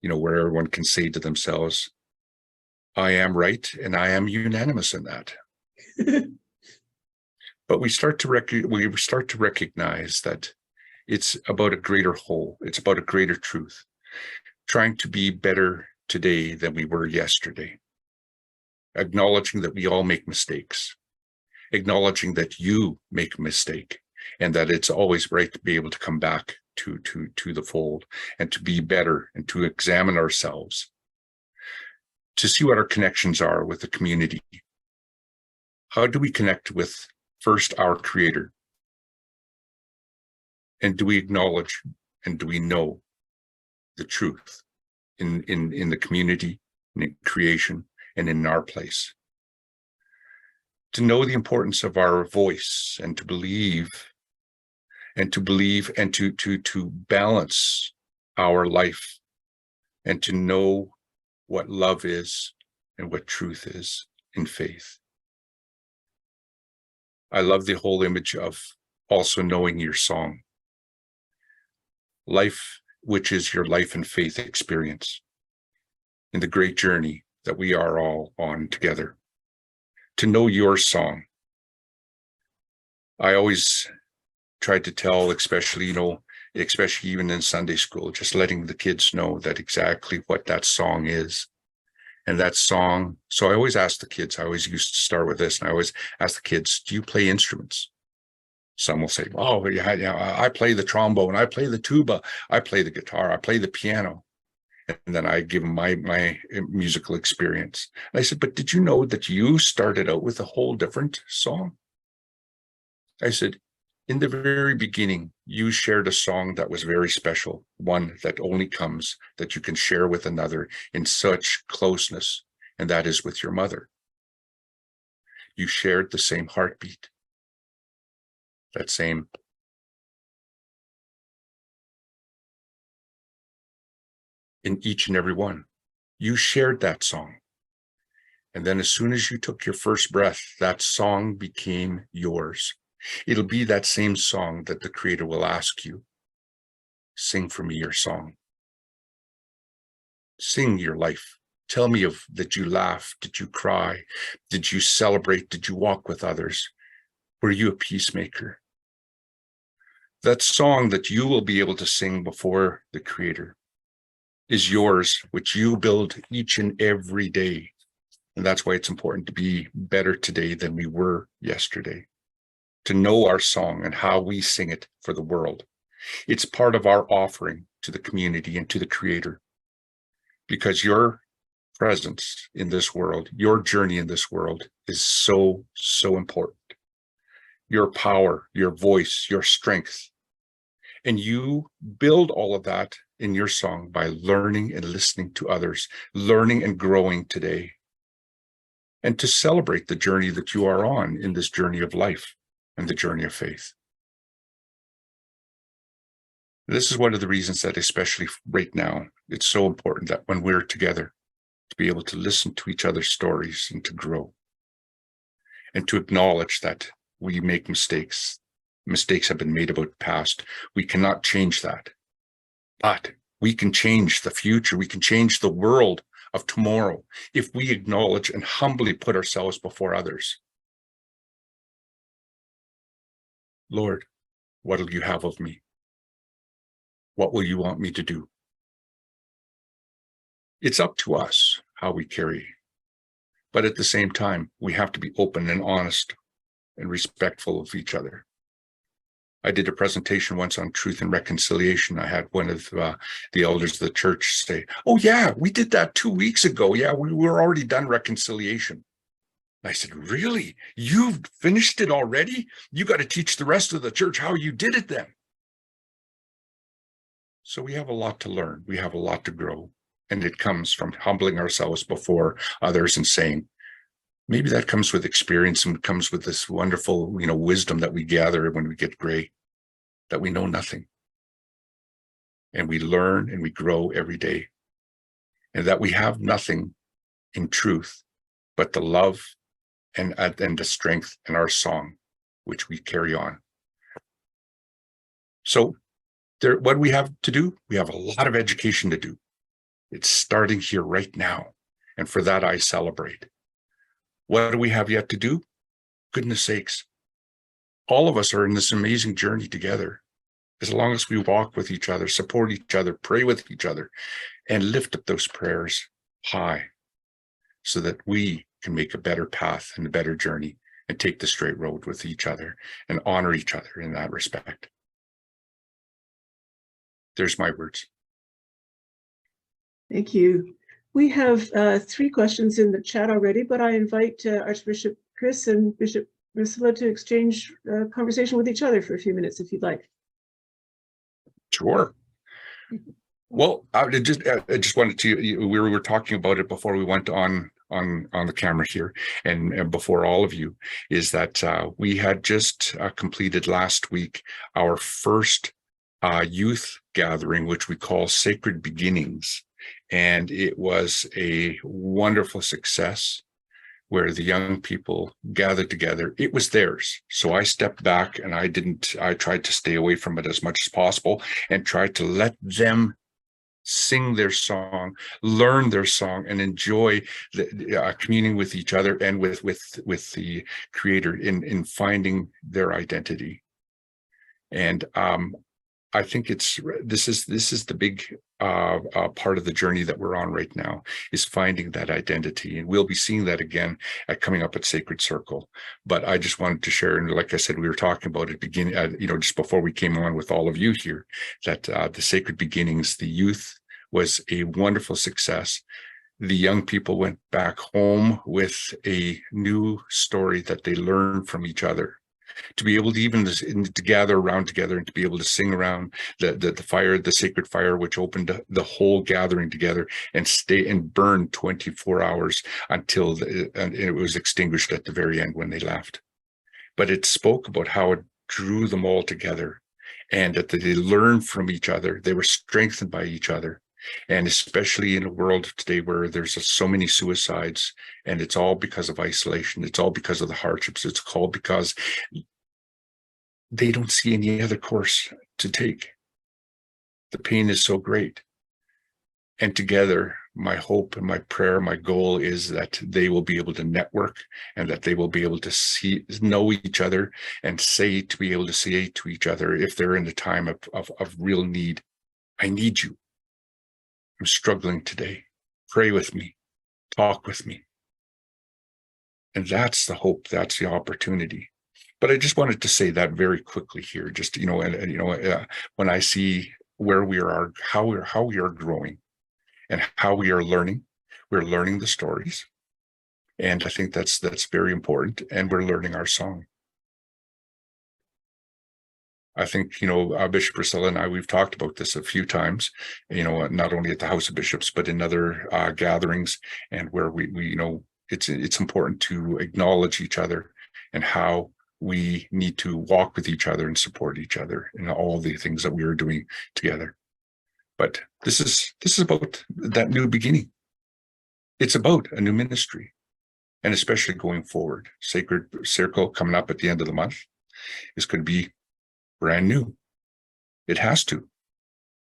where everyone can say to themselves, I am right and I am unanimous in that. But we start to recognize that it's about a greater whole. It's about a greater truth, trying to be better today than we were yesterday, acknowledging that we all make mistakes, acknowledging that you make a mistake and that it's always right to be able to come back to the fold and to be better and to examine ourselves, to see what our connections are with the community. How do we connect with first our Creator? And do we acknowledge and do we know the truth in the community, in creation, and in our place? To know the importance of our voice and to believe and to balance our life and to know what love is and what truth is in faith. I love the whole image of also knowing your song. Life, which is your life and faith experience in the great journey that we are all on together. To know your song. I always tried to tell, especially even in Sunday school, just letting the kids know that exactly what that song is. And that song, so I always ask the kids, I always used to start with this, and I always ask the kids, do you play instruments? Some will say, oh, yeah, I play the trombone, I play the tuba, I play the guitar, I play the piano. And then I give them my musical experience. And I said, but did you know that you started out with a whole different song? I said, in the very beginning, you shared a song that was very special, one that only comes, that you can share with another in such closeness, and that is with your mother. You shared the same heartbeat, that same in each and every one. You shared that song. And then as soon as you took your first breath, that song became yours. It'll be that same song that the Creator will ask you, sing for me your song. Sing your life. Tell me that you laughed, did you cry, did you celebrate, did you walk with others? Were you a peacemaker? That song that you will be able to sing before the Creator is yours, which you build each and every day. And that's why it's important to be better today than we were yesterday, to know our song and how we sing it for the world. It's part of our offering to the community and to the Creator, because your presence in this world, your journey in this world is so, so important. Your power, your voice, your strength. And you build all of that in your song by learning and listening to others, learning and growing today, and to celebrate the journey that you are on in this journey of life and the journey of faith. This is one of the reasons that, especially right now, it's so important that when we're together, to be able to listen to each other's stories and to grow and to acknowledge that we make mistakes. Mistakes have been made about the past. We cannot change that, but we can change the future. We can change the world of tomorrow if we acknowledge and humbly put ourselves before others. Lord, what will you have of me? What will you want me to do? It's up to us how we carry. But at the same time, we have to be open and honest and respectful of each other. I did a presentation once on truth and reconciliation. I had one of the elders of the church say, "Oh yeah, we did that 2 weeks ago. Yeah, we were already done reconciliation." I said, "Really? You've finished it already? You got to teach the rest of the church how you did it then." So we have a lot to learn. We have a lot to grow. And it comes from humbling ourselves before others and saying, maybe that comes with experience and comes with this wonderful, wisdom that we gather when we get gray, that we know nothing. And we learn and we grow every day. And that we have nothing in truth, but the love and the strength in our song, which we carry on. So what do we have to do? We have a lot of education to do. It's starting here right now. And for that, I celebrate. What do we have yet to do? Goodness sakes. All of us are in this amazing journey together. As long as we walk with each other, support each other, pray with each other, and lift up those prayers high so that we can make a better path and a better journey and take the straight road with each other and honor each other in that respect. There's my words. Thank you. We have 3 questions in the chat already, but I invite Archbishop Chris and Bishop Riscylla to exchange conversation with each other for a few minutes, if you'd like. Sure. Well, I just wanted to, we were talking about it before we went on the camera here, and before all of you, is that we had just completed last week our first youth gathering, which we call Sacred Beginnings. And it was a wonderful success where the young people gathered together. It was theirs. So I stepped back and I tried to stay away from it as much as possible and tried to let them sing their song, learn their song, and enjoy the communing with each other and with the Creator in finding their identity. And I think this is the big part of the journey that we're on right now, is finding that identity, and we'll be seeing that again coming up at Sacred Circle. But I just wanted to share, and like I said, we were talking about it beginning, just before we came on with all of you here, that the Sacred Beginnings, the youth, was a wonderful success. The young people went back home with a new story that they learned from each other. To be able to even to gather around together and to be able to sing around the fire, the sacred fire, which opened the whole gathering together and stay and burn 24 hours until it was extinguished at the very end when they left. But it spoke about how it drew them all together, and that they learned from each other. They were strengthened by each other. And especially in a world today where there's so many suicides, and it's all because of isolation. It's all because of the hardships. It's all because they don't see any other course to take. The pain is so great. And together, my hope and my prayer, my goal is that they will be able to network, and that they will be able to know each other, and to be able to say to each other, if they're in a time of real need, I need you. I'm struggling today. Pray with me. Talk with me. And that's the hope. That's the opportunity. But I just wanted to say that very quickly here. Just when I see where we are, how we are growing, and how we are learning. We're learning the stories, and I think that's very important. And we're learning our song. I think, Bishop Riscylla and I, we've talked about this a few times, not only at the House of Bishops, but in other gatherings, and where we it's important to acknowledge each other and how we need to walk with each other and support each other in all the things that we are doing together. But this is about that new beginning. It's about a new ministry, and especially going forward. Sacred Circle coming up at the end of the month is going to be brand new. It has to.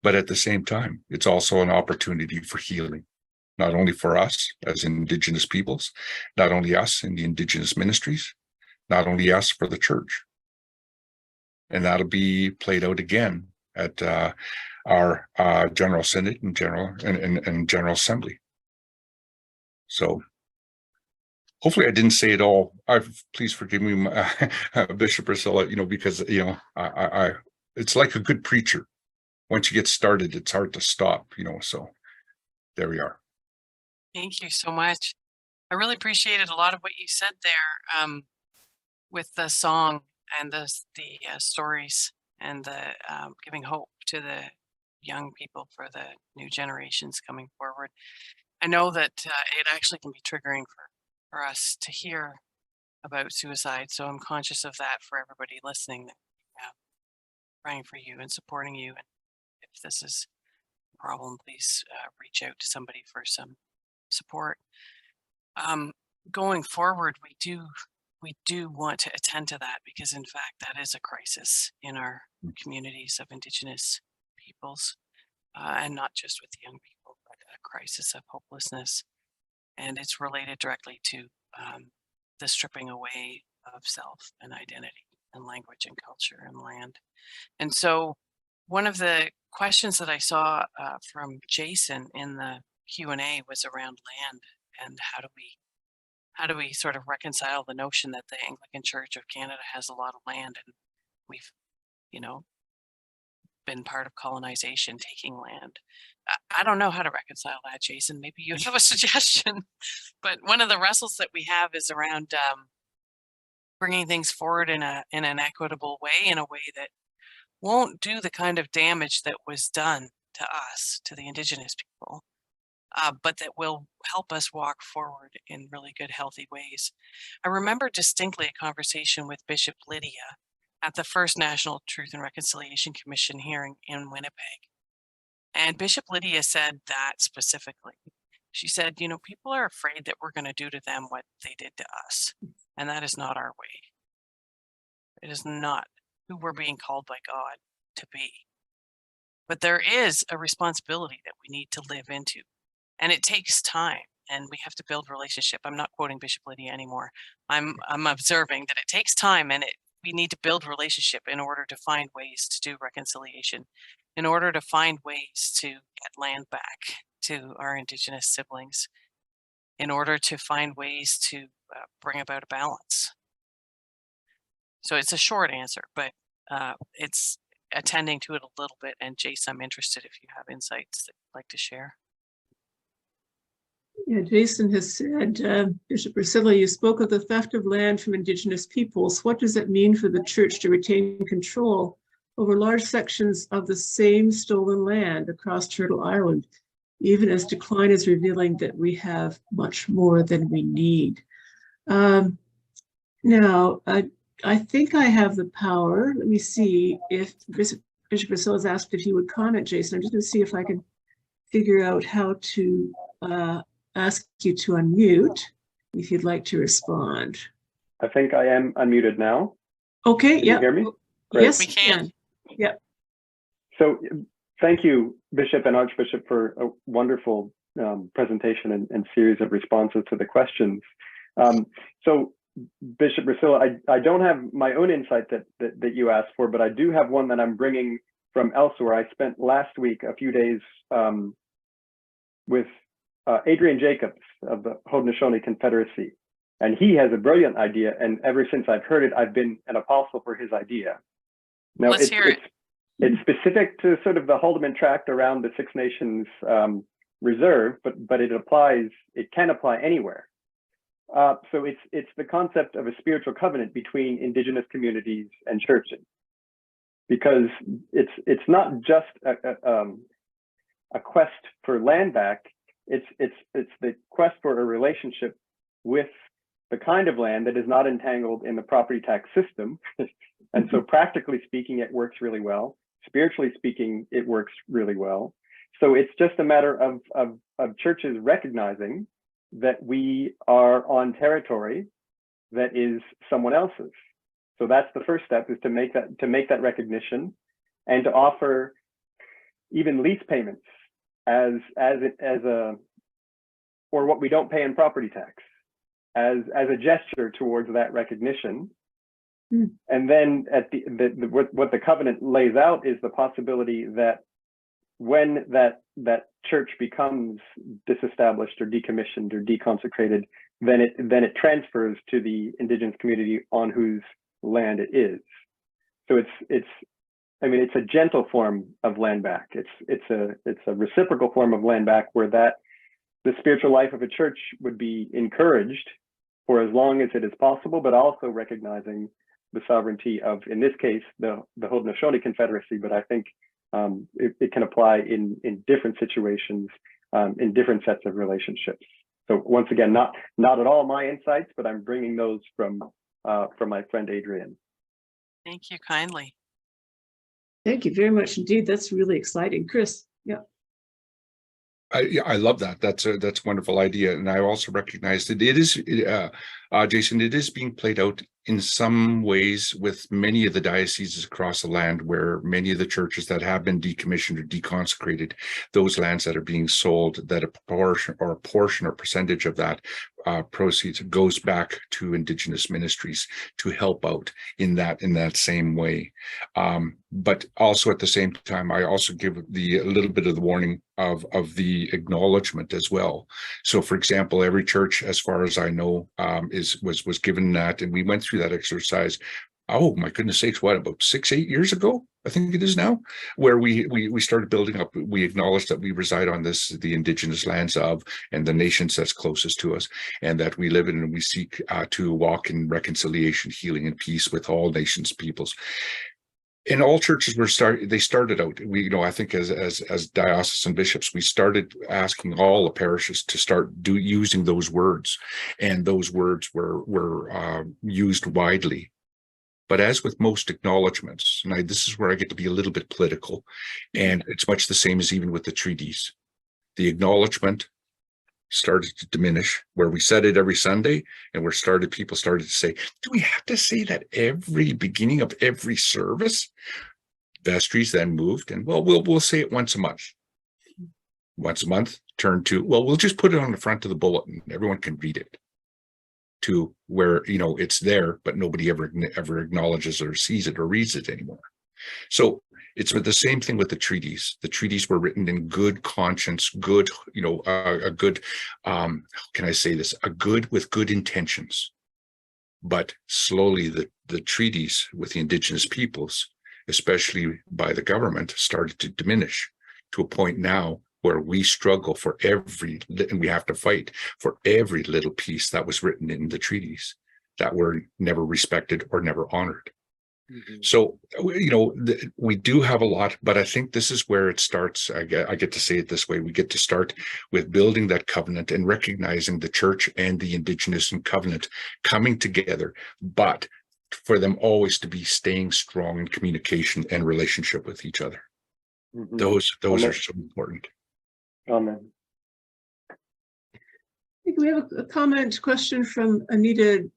But at the same time, it's also an opportunity for healing, not only for us as Indigenous peoples, not only us in the Indigenous ministries, not only us for the church. And that'll be played out again at our General Synod and General Assembly. So hopefully I didn't say it all. Please forgive me, Bishop Riscylla, because, I it's like a good preacher. Once you get started, it's hard to stop, so there we are. Thank you so much. I really appreciated a lot of what you said there, with the song and the stories and the giving hope to the young people for the new generations coming forward. I know that it actually can be triggering for us to hear about suicide, so I'm conscious of that for everybody listening. Praying for you and supporting you, and if this is a problem, please reach out to somebody for some support. Going forward, we do want to attend to that, because in fact that is a crisis in our communities of Indigenous peoples, and not just with the young people, but a crisis of hopelessness, and it's related directly to the stripping away of self and identity and language and culture and land. And so one of the questions that I saw from Jason in the Q&A was around land, and how do we sort of reconcile the notion that the Anglican Church of Canada has a lot of land, and we've, been part of colonization, taking land. I don't know how to reconcile that, Jason. Maybe you have a suggestion. But one of the wrestles that we have is around bringing things forward in an equitable way, in a way that won't do the kind of damage that was done to us, to the Indigenous people, but that will help us walk forward in really good, healthy ways. I remember distinctly a conversation with Bishop Lydia at the first National Truth and Reconciliation Commission hearing in Winnipeg. And Bishop Lydia said that specifically. She said, people are afraid that we're going to do to them what they did to us. And that is not our way. It is not who we're being called by God to be. But there is a responsibility that we need to live into. And it takes time, and we have to build relationship. I'm not quoting Bishop Lydia anymore. I'm observing that it takes time, and we need to build relationship in order to find ways to do reconciliation, in order to find ways to get land back to our Indigenous siblings, in order to find ways to bring about a balance. So it's a short answer, but it's attending to it a little bit. And Jace, I'm interested if you have insights that you'd like to share. Yeah, Jason has said, Bishop Riscylla, you spoke of the theft of land from Indigenous peoples. What does it mean for the church to retain control over large sections of the same stolen land across Turtle Island, even as decline is revealing that we have much more than we need? Now, I think I have the power. Let me see if Bishop Riscylla has asked if you would comment, Jason. I'm just going to see if I can figure out how to ask you to unmute if you'd like to respond. I think I am unmuted now. Okay, Can you hear me? Great. Yes, we can. Yep. So thank you, Bishop and Archbishop, for a wonderful presentation and series of responses to the questions. So Bishop Riscylla, I don't have my own insight that you asked for, but I do have one that I'm bringing from elsewhere. I spent last week a few days with Adrian Jacobs of the Haudenosaunee Confederacy, and he has a brilliant idea, and ever since I've heard it, I've been an apostle for his idea. Now, Let's hear it. It's specific to sort of the Haldimand Tract around the Six Nations Reserve, but it can apply anywhere. So it's the concept of a spiritual covenant between Indigenous communities and churches, because it's not just a quest for land back. It's the quest for a relationship with the kind of land that is not entangled in the property tax system. And so practically speaking, it works really well. Spiritually speaking, it works really well. So it's just a matter of churches recognizing that we are on territory that is someone else's. So that's the first step, is to make that recognition, and to offer even lease payments as or what we don't pay in property tax as a gesture towards that recognition. And then at what the covenant lays out is the possibility that when that church becomes disestablished or decommissioned or deconsecrated, then it transfers to the Indigenous community on whose land it is. So it's a gentle form of land back. It's a reciprocal form of land back, where the spiritual life of a church would be encouraged for as long as it is possible, but also recognizing the sovereignty of, in this case, the Haudenosaunee Confederacy. But I think it can apply in different situations, in different sets of relationships. So once again, not at all my insights, but I'm bringing those from my friend Adrian. Thank you kindly. Thank you very much indeed. That's really exciting. Chris, yeah. I love that. That's a wonderful idea, and I also recognize that it is, Jason, it is being played out in some ways with many of the dioceses across the land, where many of the churches that have been decommissioned or deconsecrated, those lands that are being sold, that a portion or percentage of that proceeds goes back to Indigenous ministries to help out in that same way. But also at the same time, I also give a little bit of the warning of the acknowledgement as well. So, for example, every church, as far as I know, was given that, and we went through that exercise. Oh my goodness sakes, what, about 6-8 years ago, I think it is now, where we started building up. We acknowledge that we reside on the Indigenous lands of, and the nations that's closest to us, and that we live in and we seek to walk in reconciliation, healing, and peace with all nations, peoples. In all churches they started out, I think as diocesan bishops, we started asking all the parishes to start using those words, and those words were used widely. But as with most acknowledgements, and this is where I get to be a little bit political, and it's much the same as even with the treaties. The acknowledgement started to diminish, where we said it every Sunday, and people started to say, do we have to say that every beginning of every service? Vestries then moved, and we'll say it once a month. Once a month turned to, we'll just put it on the front of the bulletin, everyone can read it, to where it's there, but nobody ever acknowledges or sees it or reads it anymore. So it's the same thing with the treaties. The treaties were written in good conscience, good, a good, how can I say this? With good intentions. But slowly the treaties with the Indigenous peoples, especially by the government, started to diminish to a point now where we struggle for and we have to fight for every little piece that was written in the treaties that were never respected or never honored. Mm-hmm. So, we do have a lot, but I think this is where it starts. I get to say it this way. We get to start with building that covenant and recognizing the church and the Indigenous and covenant coming together, but for them always to be staying strong in communication and relationship with each other. Mm-hmm. Those are so important. Amen. I think we have a question from Anita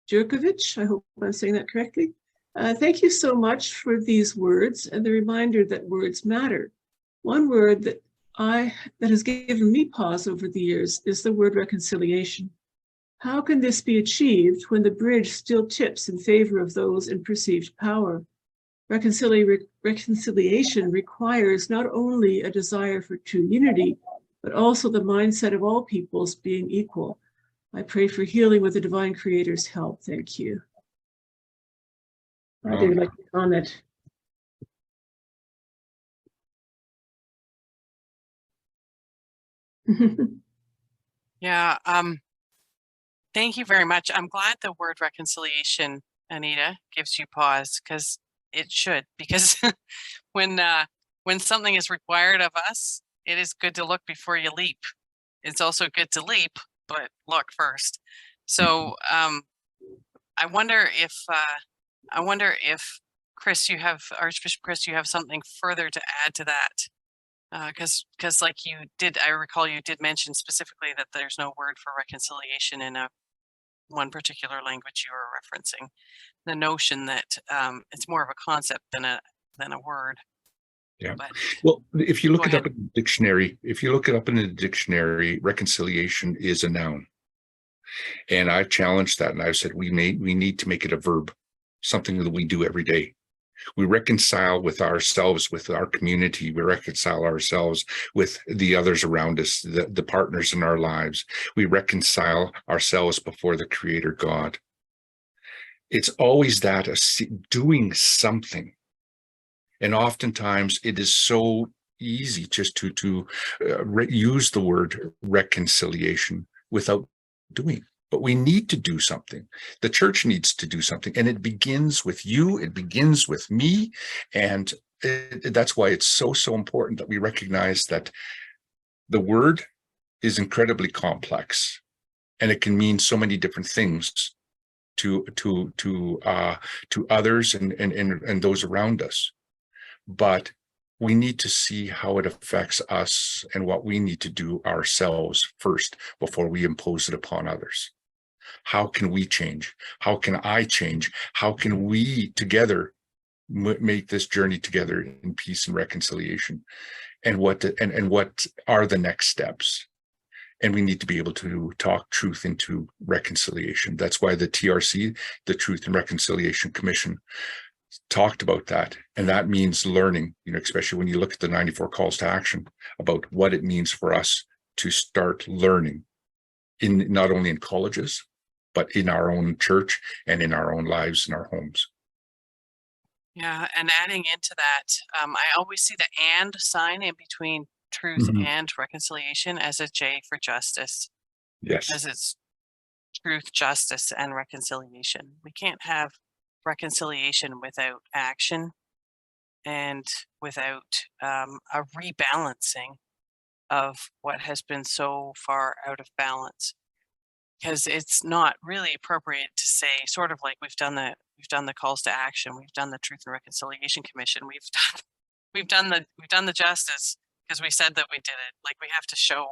Jurkovic. I hope I'm saying that correctly. Thank you so much for these words and the reminder that words matter. One word that has given me pause over the years is the word reconciliation. How can this be achieved when the bridge still tips in favor of those in perceived power? Reconciliation requires not only a desire for true unity, but also the mindset of all peoples being equal. I pray for healing with the divine creator's help. Thank you. I would like to comment. Yeah, thank you very much. I'm glad the word reconciliation, Anita, gives you pause, because it should, because when something is required of us, it is good to look before you leap. It's also good to leap, but look first. So I wonder if Chris, Archbishop Chris, you have something further to add to that, because like I recall you did mention specifically that there's no word for reconciliation in one particular language you were referencing. The notion that it's more of a concept than a word. Yeah. Well, if you look it up in the dictionary, reconciliation is a noun. And I challenged that, and I said we need to make it a verb, something that we do every day. We reconcile with ourselves, with our community. We reconcile ourselves with the others around us, the partners in our lives. We reconcile ourselves before the Creator God. It's always that, doing something. And oftentimes it is so easy just to use the word reconciliation without doing. But we need to do something. The church needs to do something. And it begins with you. It begins with me. And that's why it's so important that we recognize that the word is incredibly complex. And it can mean so many different things to others and those around us. But we need to see how it affects us and what we need to do ourselves first before we impose it upon others. How can we change? How can I change? How can we together make this journey together in peace and reconciliation? And what are the next steps? And we need to be able to talk truth into reconciliation. That's why the TRC, the Truth and Reconciliation Commission, talked about that. And that means learning, especially when you look at the 94 calls to action about what it means for us to start learning in not only in colleges, but in our own church and in our own lives, in our homes. Yeah, and adding into that, I always see the and sign in between truth and reconciliation as a J for justice. Yes. As it's truth, justice, and reconciliation. We can't have reconciliation without action and without a rebalancing of what has been so far out of balance. Because it's not really appropriate to say, sort of like we've done the calls to action, we've done the Truth and Reconciliation Commission, we've done the justice because we said that we did it. Like we have to show,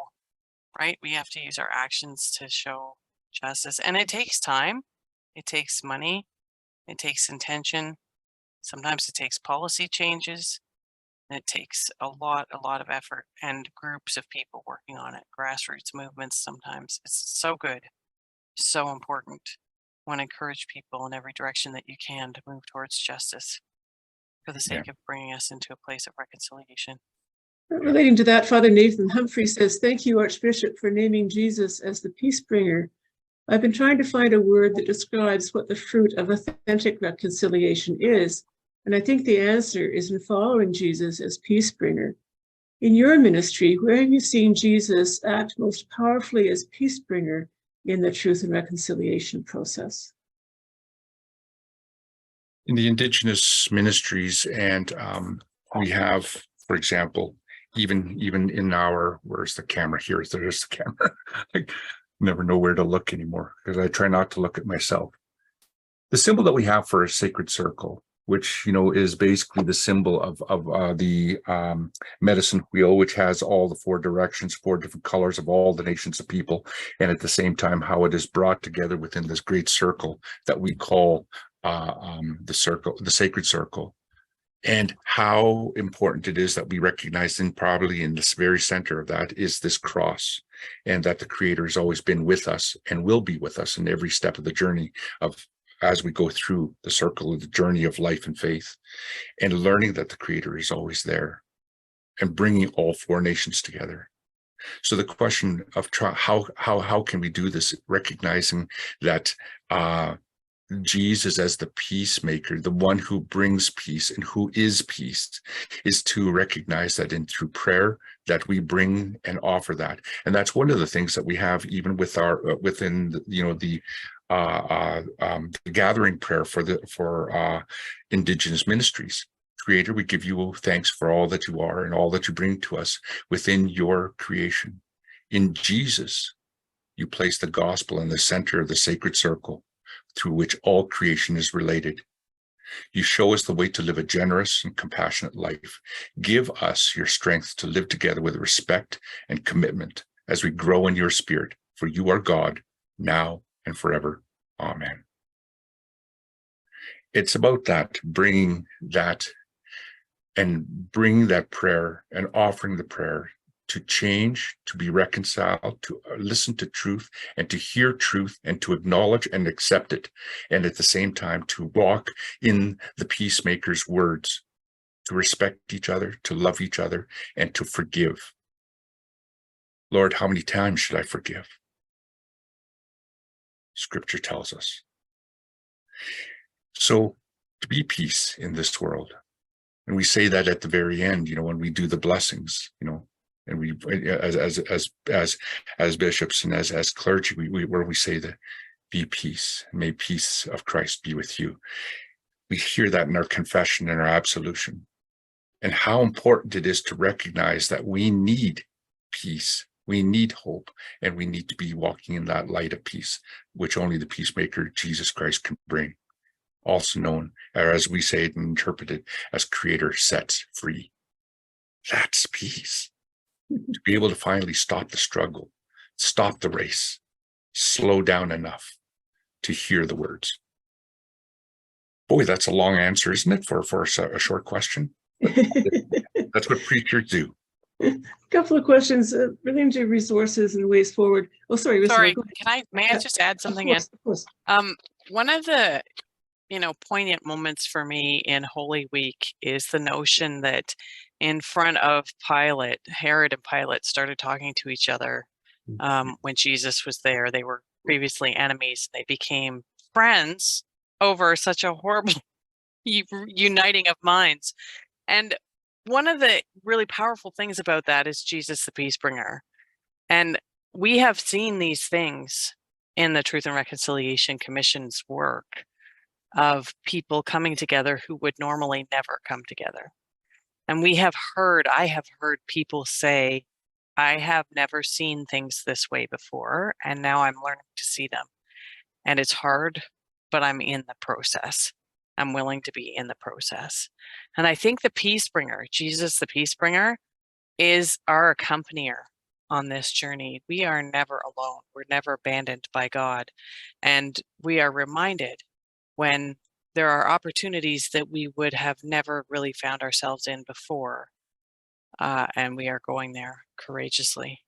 right? We have to use our actions to show justice, and it takes time, it takes money, it takes intention. Sometimes it takes policy changes. And it takes a lot of effort and groups of people working on it, grassroots movements. Sometimes it's so good. So important. I want to encourage people in every direction that you can to move towards justice for the sake of bringing us into a place of reconciliation. Relating to that, Father Nathan Humphrey says, "Thank you, Archbishop, for naming Jesus as the peace bringer. I've been trying to find a word that describes what the fruit of authentic reconciliation is, and I think the answer is in following Jesus as peace bringer. In your ministry, where have you seen Jesus act most powerfully as peace bringer in the truth and reconciliation process?" In the Indigenous ministries, and we have, for example, even in our, where's the camera? Here, there's the camera. I never know where to look anymore because I try not to look at myself. The symbol that we have for a sacred circle, which is basically the symbol of the medicine wheel, which has all the 4 directions, 4 different colors of all the nations of people, and at the same time how it is brought together within this great circle that we call the circle, the sacred circle, and how important it is that we recognize, and probably in this very center of that is this cross, and that the Creator has always been with us and will be with us in every step of the journey of as we go through the circle of the journey of life and faith, and learning that the Creator is always there and bringing all 4 nations together. So the question of how can we do this, recognizing that Jesus as the peacemaker, the one who brings peace and who is peace, is to recognize that through prayer that we bring and offer that. And that's one of the things that we have even with our within the gathering prayer for Indigenous ministries. Creator, we give you thanks for all that you are and all that you bring to us within your creation. In Jesus, you place the gospel in the center of the sacred circle through which all creation is related. You show us the way to live a generous and compassionate life. Give us your strength to live together with respect and commitment as we grow in your spirit, for you are God now and forever. Amen. It's about that, bringing that prayer and offering the prayer to change, to be reconciled, to listen to truth and to hear truth and to acknowledge and accept it. And at the same time, to walk in the peacemaker's words, to respect each other, to love each other, and to forgive. Lord, how many times should I forgive? Scripture tells us. So to be peace in this world. And we say that at the very end, when we do the blessings, and we, as bishops and as clergy, where we say that be peace, may peace of Christ be with you. We hear that in our confession and our absolution, and how important it is to recognize that we need peace, we need hope, and we need to be walking in that light of peace, which only the peacemaker, Jesus Christ, can bring. Also known, or as we say it and interpret it, as Creator sets free. That's peace. To be able to finally stop the struggle, stop the race, slow down enough to hear the words. Boy, that's a long answer, isn't it, for a short question? That's what preachers do. A couple of questions relating to resources and ways forward. Oh, sorry, Riscylla, Sorry, go ahead. may I just add something Of course. One of the poignant moments for me in Holy Week is the notion that in front of Pilate, Herod and Pilate started talking to each other when Jesus was there. They were previously enemies. They became friends over such a horrible uniting of minds. And one of the really powerful things about that is Jesus the Peacebringer. And we have seen these things in the Truth and Reconciliation Commission's work of people coming together who would normally never come together. And I have heard people say, I have never seen things this way before, and now I'm learning to see them. And it's hard, but I'm in the process. I'm willing to be in the process. And I think the Peacebringer, Jesus the Peacebringer, is our accompanier on this journey. We are never alone. We're never abandoned by God. And we are reminded when there are opportunities that we would have never really found ourselves in before. And we are going there courageously.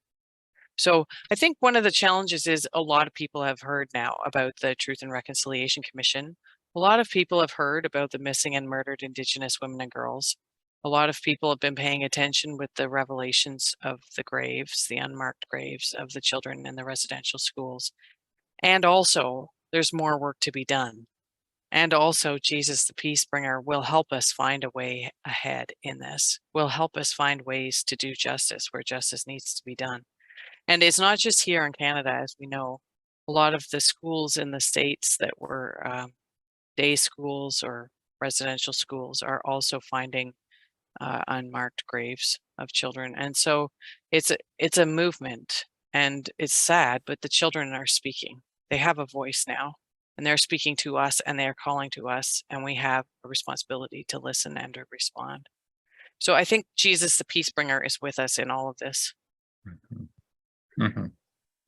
So I think one of the challenges is a lot of people have heard now about the Truth and Reconciliation Commission. A lot of people have heard about the missing and murdered Indigenous women and girls. A lot of people have been paying attention with the revelations of the graves, the unmarked graves of the children in the residential schools. And also, there's more work to be done. And also, Jesus the Peacebringer will help us find a way ahead in this, will help us find ways to do justice where justice needs to be done. And it's not just here in Canada, as we know. A lot of the schools in the States that were day schools or residential schools are also finding unmarked graves of children. And so it's a movement, and it's sad, but the children are speaking. They have a voice now. And they're speaking to us, and they're calling to us, and we have a responsibility to listen and to respond. So I think Jesus the Peacebringer is with us in all of this. Mm-hmm. Mm-hmm.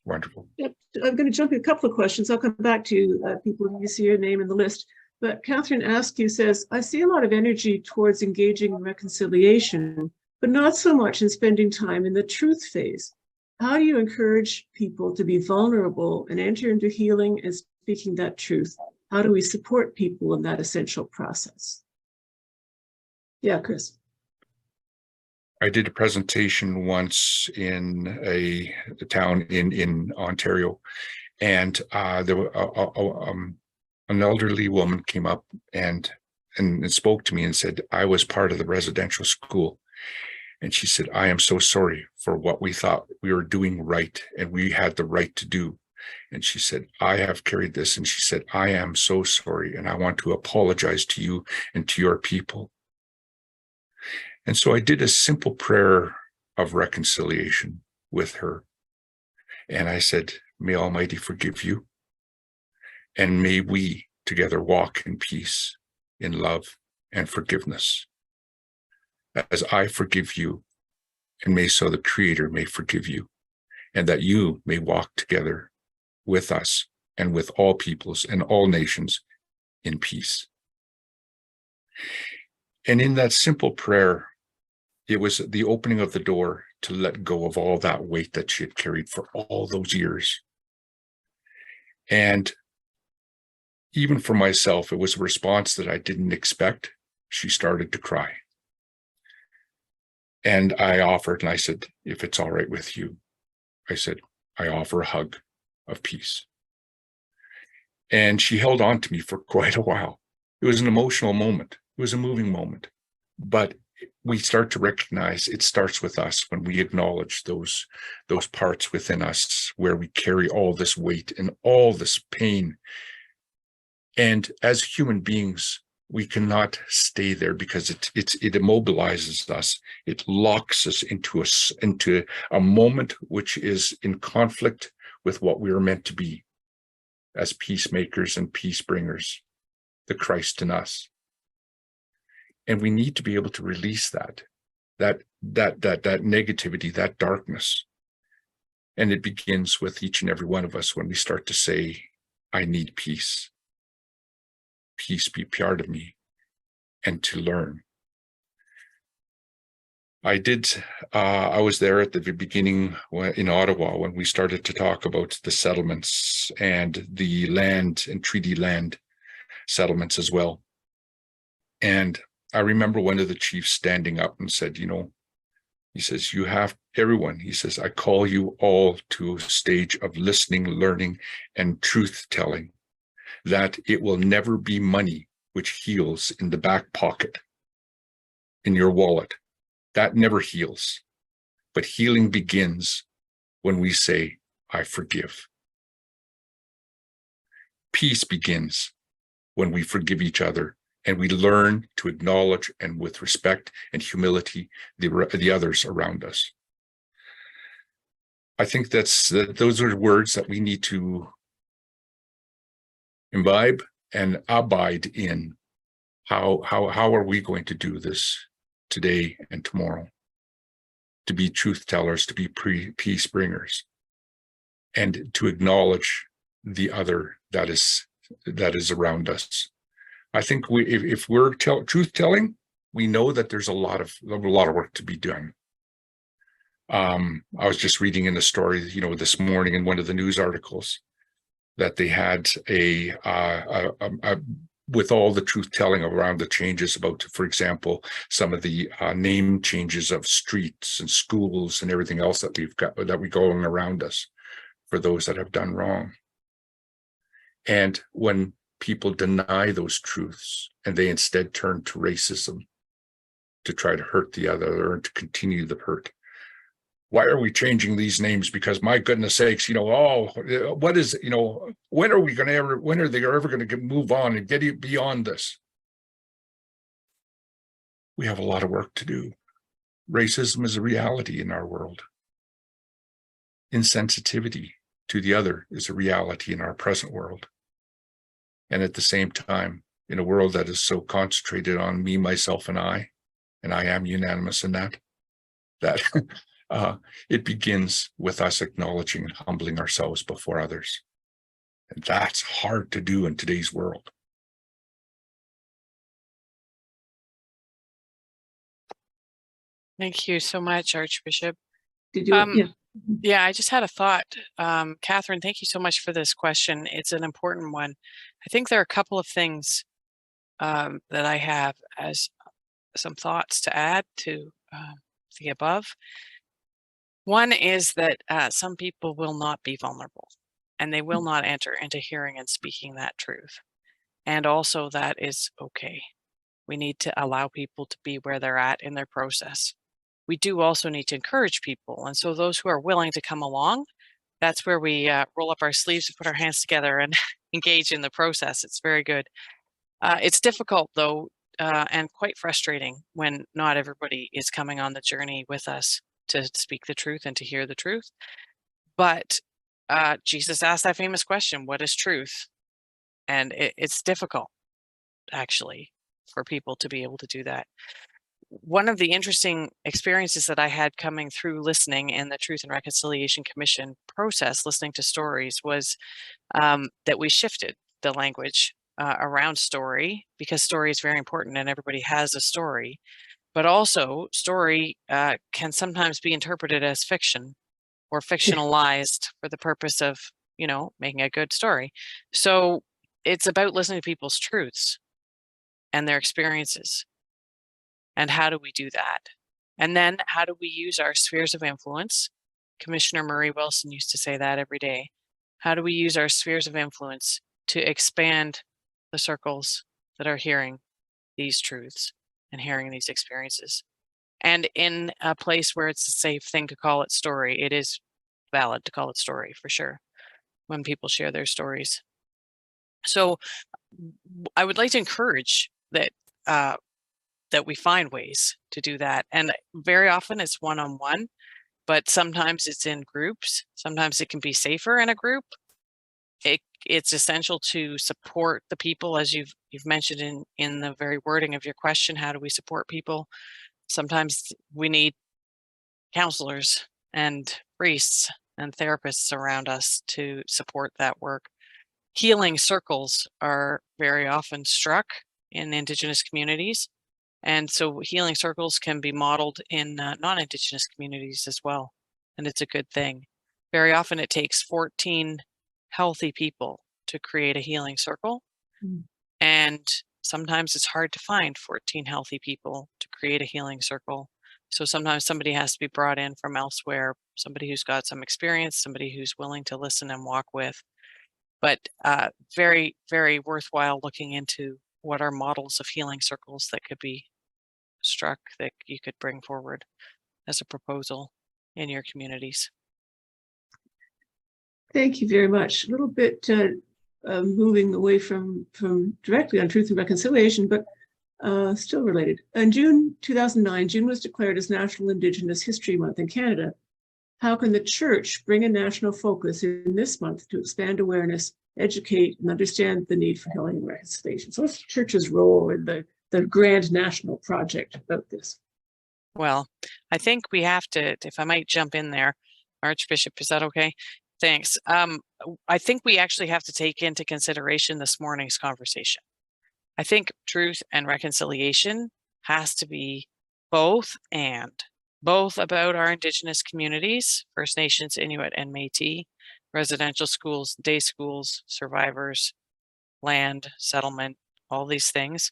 Wonderful. Yep. I'm going to jump in a couple of questions. I'll come back to people who you see your name in the list. But Catherine Askew says, I see a lot of energy towards engaging in reconciliation, but not so much in spending time in the truth phase. How do you encourage people to be vulnerable and enter into healing and speaking that truth? How do we support people in that essential process? Yeah, Chris. I did a presentation once in a town in Ontario, and there were an elderly woman came up and spoke to me and said, I was part of the residential school. And she said, I am so sorry for what we thought we were doing right and we had the right to do. And she said, I have carried this. And she said, I am so sorry. And I want to apologize to you and to your people. And so I did a simple prayer of reconciliation with her. And I said, may Almighty forgive you. And may we together walk in peace, in love and forgiveness. As I forgive you, and may so the Creator may forgive you, and that you may walk together with us and with all peoples and all nations in peace. And in that simple prayer, It was the opening of the door to let go of all that weight that she had carried for all those years. And even for myself, it was a response that I didn't expect. She started to cry. And I offered, and I said, if it's all right with you, I said, I offer a hug of peace. And she held on to me for quite a while. It was an emotional moment. It was a moving moment. But we start to recognize it starts with us when we acknowledge those parts within us where we carry all this weight and all this pain. And as human beings, we cannot stay there because it immobilizes us. It locks us into a moment which is in conflict with what we are meant to be as peacemakers and peace bringers, the Christ in us. And we need to be able to release that negativity, that darkness. And it begins with each and every one of us when we start to say, I need peace. Peace be part of me, and to learn. I was there at the beginning in Ottawa when we started to talk about the settlements and the land and treaty land settlements as well. And I remember one of the chiefs standing up and said, he says, everyone, he says, I call you all to a stage of listening, learning, and truth telling, that it will never be money which heals in the back pocket, in your wallet. That never heals. But healing begins when we say, I forgive. Peace begins when we forgive each other and we learn to acknowledge and with respect and humility the others around us. I think those are words that we need to imbibe and abide in. How are we going to do this today and tomorrow? To be truth tellers, to be peace bringers, and to acknowledge the other that is around us. I think if we're truth telling, we know that there's a lot of work to be done. I was just reading in the story, this morning in one of the news articles, that they had with all the truth telling around the changes about, for example, some of the name changes of streets and schools and everything else that we going around us for those that have done wrong. And when people deny those truths and they instead turn to racism to try to hurt the other or to continue the hurt. Why are we changing these names? Because my goodness sakes, what is, when are they ever going to move on and get beyond this? We have a lot of work to do. Racism is a reality in our world. Insensitivity to the other is a reality in our present world. And at the same time, in a world that is so concentrated on me, myself, and I am unanimous in that it begins with us acknowledging and humbling ourselves before others. And that's hard to do in today's world. Thank you so much, Archbishop. Did you? Yeah, I just had a thought. Catherine, thank you so much for this question. It's an important one. I think there are a couple of things that I have as some thoughts to add to the above. One is that some people will not be vulnerable and they will not enter into hearing and speaking that truth. And also that is okay. We need to allow people to be where they're at in their process. We do also need to encourage people. And so those who are willing to come along, that's where we roll up our sleeves and put our hands together and engage in the process. It's very good. It's difficult though, and quite frustrating when not everybody is coming on the journey with us to speak the truth and to hear the truth. But Jesus asked that famous question, what is truth? And it's difficult, actually, for people to be able to do that. One of the interesting experiences that I had coming through listening in the Truth and Reconciliation Commission process, listening to stories, was that we shifted the language around story, because story is very important and everybody has a story. but also story can sometimes be interpreted as fiction or fictionalized for the purpose of, you know, making a good story. So it's about listening to people's truths and their experiences. And how do we do that? And then how do we use our spheres of influence? Commissioner Murray Wilson used to say that every day. How do we use our spheres of influence to expand the circles that are hearing these truths and hearing these experiences? And in a place where it's a safe thing to call it story, it is valid to call it story for sure when people share their stories. So I would like to encourage that that we find ways to do that. And very often it's one-on-one, but sometimes it's in groups. Sometimes it can be safer in a group. It's essential to support the people, as you've mentioned in the very wording of your question. How do we support people? Sometimes we need counselors and priests and therapists around us to support that work. Healing circles are very often struck in Indigenous communities. And so healing circles can be modeled in non-Indigenous communities as well. And it's a good thing. Very often it takes 14 healthy people to create a healing circle. And sometimes it's hard to find 14 healthy people to create a healing circle. So sometimes somebody has to be brought in from elsewhere, somebody who's got some experience, somebody who's willing to listen and walk with. But very, very worthwhile looking into what are models of healing circles that could be struck, that you could bring forward as a proposal in your communities. Thank you very much. A little bit moving away from directly on truth and reconciliation, but still related. In June 2009, June was declared as National Indigenous History Month in Canada. How can the Church bring a national focus in this month to expand awareness, educate, and understand the need for healing and reconciliation? So what's the Church's role in the grand national project about this? Well, I think we have to, if I might jump in there, Archbishop, is that okay? Thanks. I think we actually have to take into consideration this morning's conversation. I think truth and reconciliation has to be both about our Indigenous communities, First Nations, Inuit, and Métis, residential schools, day schools, survivors, land, settlement, all these things,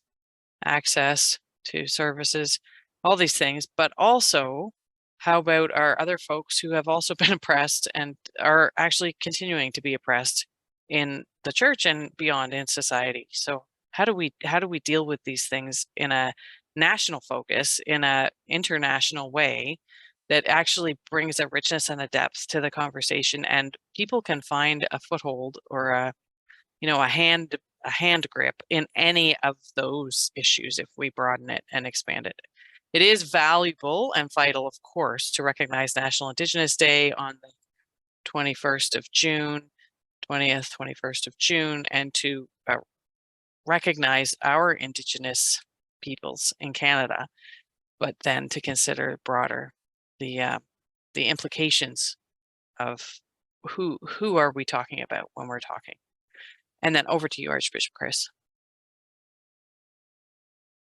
access to services, all these things, but also how about our other folks who have also been oppressed and are actually continuing to be oppressed in the church and beyond in society? So how do we deal with these things in a national focus, in a international way that actually brings a richness and a depth to the conversation, and people can find a foothold or a hand grip in any of those issues if we broaden it and expand it. It is valuable and vital, of course, to recognize National Indigenous Day on the 21st of June, 21st of June, and to recognize our Indigenous peoples in Canada, but then to consider broader the implications of who are we talking about when we're talking. And then over to you, Archbishop Chris.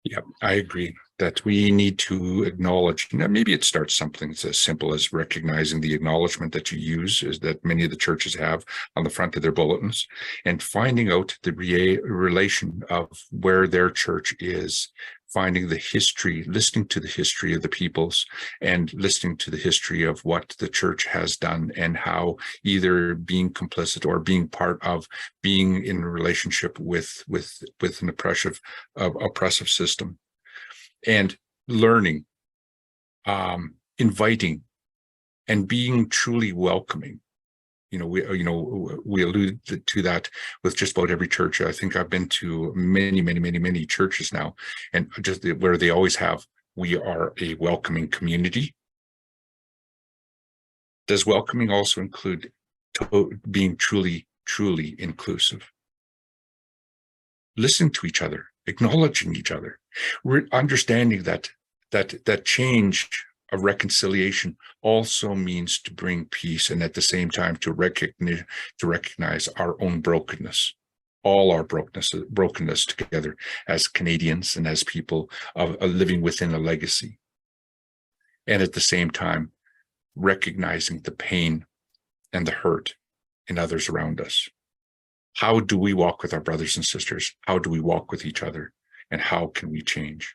Yeah, I agree that we need to acknowledge, maybe it starts something as simple as recognizing the acknowledgement that you use, is that many of the churches have on the front of their bulletins, and finding out the relation of where their church is, finding the history, listening to the history of the peoples, and listening to the history of what the church has done and how either being complicit or being part of being in a relationship with an oppressive system, and learning, inviting, and being truly welcoming. We alluded to that with just about every church. I think I've been to many churches now, and just where they always have, we are a welcoming community. Does welcoming also include being truly inclusive? Listening to each other, acknowledging each other, we're understanding that change of reconciliation also means to bring peace, and at the same time to recognize our own brokenness all our brokenness together as Canadians and as people of living within a legacy. And at the same time, recognizing the pain and the hurt in others around us. How do we walk with our brothers and sisters? How do we walk with each other? And how can we change?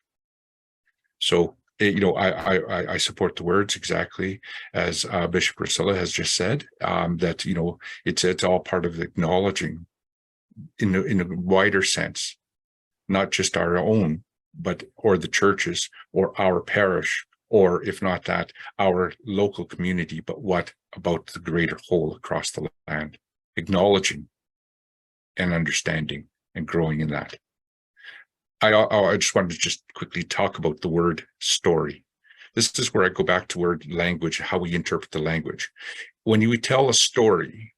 So, I support the words exactly as Bishop Riscylla has just said, that, it's all part of acknowledging in a wider sense, not just our own, or the churches or our parish, or if not that, our local community, but what about the greater whole across the land, acknowledging and understanding and growing in that. I just wanted to just quickly talk about the word story. This is where I go back to word language, how we interpret the language. When you tell a story,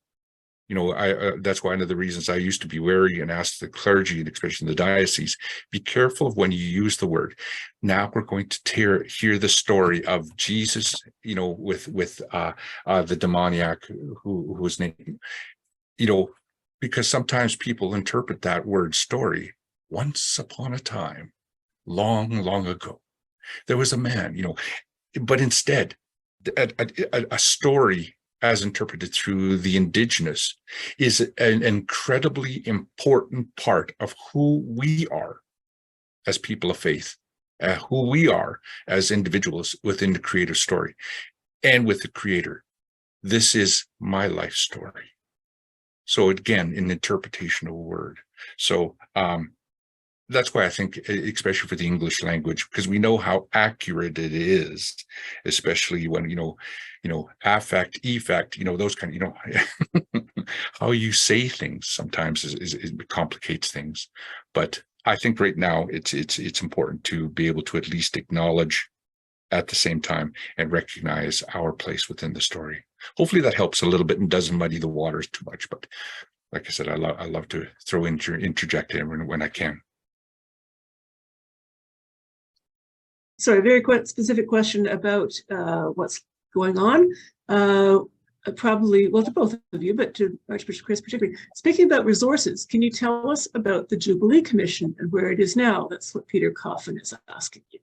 that's one of the reasons I used to be wary and ask the clergy, and especially in the diocese, be careful of when you use the word. Now we're going to hear the story of Jesus, with the demoniac who was named, because sometimes people interpret that word story. Once upon a time, long, long ago, there was a man, but instead, a story as interpreted through the Indigenous is an incredibly important part of who we are as people of faith, who we are as individuals within the creative story and with the Creator. This is my life story. So again, an interpretation of a word. So that's why I think, especially for the English language, because we know how accurate it is, especially when, affect, effect, those kind of, how you say things sometimes it complicates things. But I think right now it's important to be able to at least acknowledge at the same time and recognize our place within the story. Hopefully that helps a little bit and doesn't muddy the waters too much. But like I said, I love to interject in when I can. So a very specific question about what's going on. Probably, well, to both of you, but to Archbishop Chris particularly. Speaking about resources, can you tell us about the Jubilee Commission and where it is now? That's what Peter Coffin is asking you.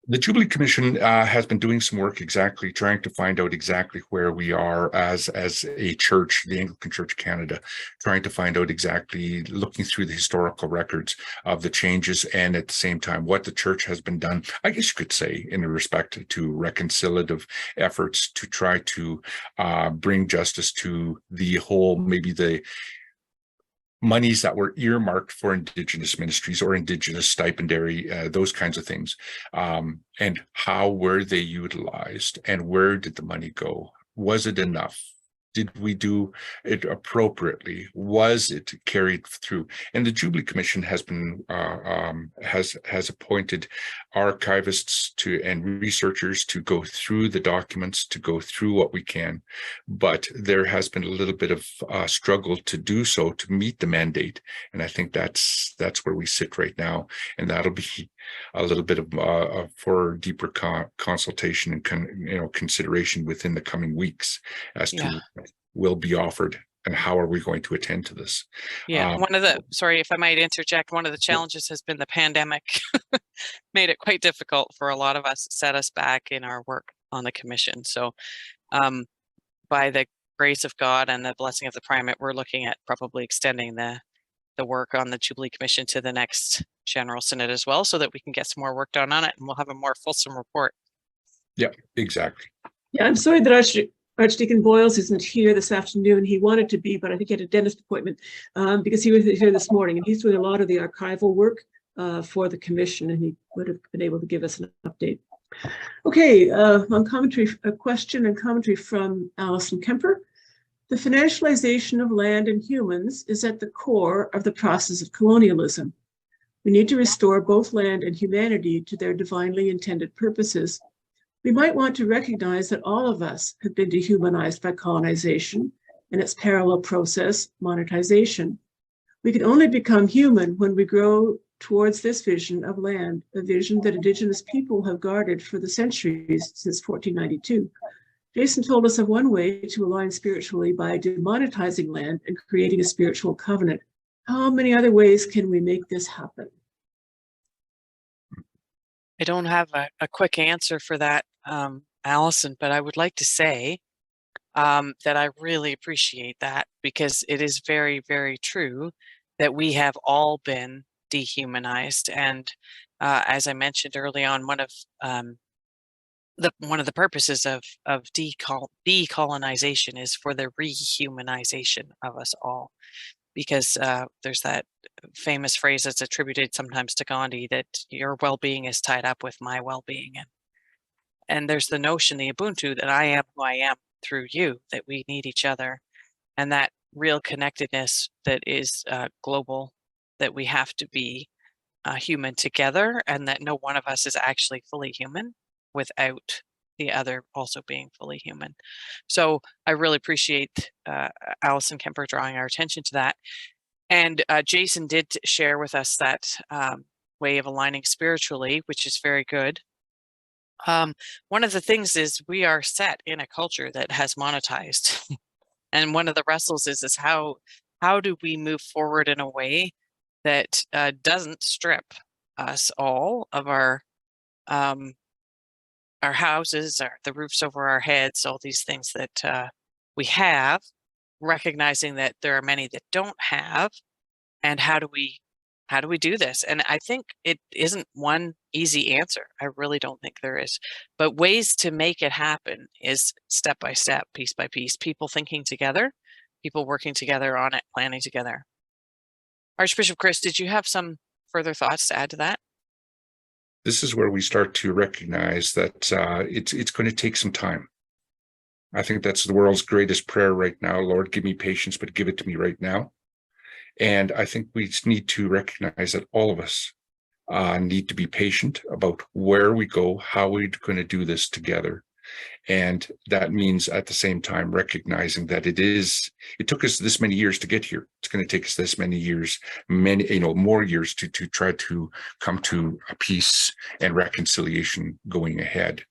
The Jubilee Commission has been doing some work trying to find out exactly where we are as a church, the Anglican Church of Canada, trying to find out exactly, looking through the historical records of the changes and at the same time what the church has been done, I guess you could say, in respect to reconciliative efforts to try to bring justice to the whole, maybe the monies that were earmarked for Indigenous ministries or Indigenous stipendary, those kinds of things. And how were they utilized and where did the money go? Was it enough? Did we do it appropriately? Was it carried through? And the Jubilee Commission has been has appointed archivists and researchers to go through the documents, to go through what we can. But there has been a little bit of struggle to do so, to meet the mandate. And I think that's where we sit right now. And that'll be a little bit of for deeper consultation and consideration within the coming weeks as to will be offered and how are we going to attend to this. Sorry if I might interject, one of the challenges has been the pandemic. Made it quite difficult for a lot of us, set us back in our work on the commission. So by the grace of God and the blessing of the primate, we're looking at probably extending the work on the Jubilee Commission to the next General Synod as well, so that we can get some more work done on it and we'll have a more fulsome report. Yeah, exactly. Yeah, I'm sorry that Archdeacon Boyles isn't here this afternoon. He wanted to be, but I think he had a dentist appointment because he was here this morning, and he's doing a lot of the archival work for the commission, and he would have been able to give us an update. Okay, on commentary, a question and commentary from Alison Kemper. The financialization of land and humans is at the core of the process of colonialism. We need to restore both land and humanity to their divinely intended purposes. We might want to recognize that all of us have been dehumanized by colonization and its parallel process, monetization. We can only become human when we grow towards this vision of land, a vision that Indigenous people have guarded for the centuries since 1492. Jason told us of one way to align spiritually by demonetizing land and creating a spiritual covenant. How many other ways can we make this happen? I don't have a quick answer for that, Allison, but I would like to say that I really appreciate that, because it is very, very true that we have all been dehumanized. And as I mentioned early on, one of the purposes of decolonization is for the rehumanization of us all, because there's that famous phrase that's attributed sometimes to Gandhi, that your well-being is tied up with my well-being, and there's the notion, the Ubuntu, that I am who I am through you, that we need each other, and that real connectedness that is global, that we have to be human together, and that no one of us is actually fully human without the other also being fully human. So I really appreciate Allison Kemper drawing our attention to that. And Jason did share with us that way of aligning spiritually, which is very good. One of the things is we are set in a culture that has monetized. And one of the wrestles is how do we move forward in a way that doesn't strip us all of our houses, the roofs over our heads, all these things that we have, recognizing that there are many that don't have, and how do we do this? And I think it isn't one easy answer. I really don't think there is, but ways to make it happen is step by step, piece by piece, people thinking together, people working together on it, planning together. Archbishop Chris, did you have some further thoughts to add to that? This is where we start to recognize that it's going to take some time. I think that's the world's greatest prayer right now. Lord, give me patience, but give it to me right now. And I think we just need to recognize that all of us need to be patient about where we go, how we're going to do this together. And that means at the same time recognizing that it took us this many years to get here. It's going to take us this many years, more years to try to come to a peace and reconciliation going ahead.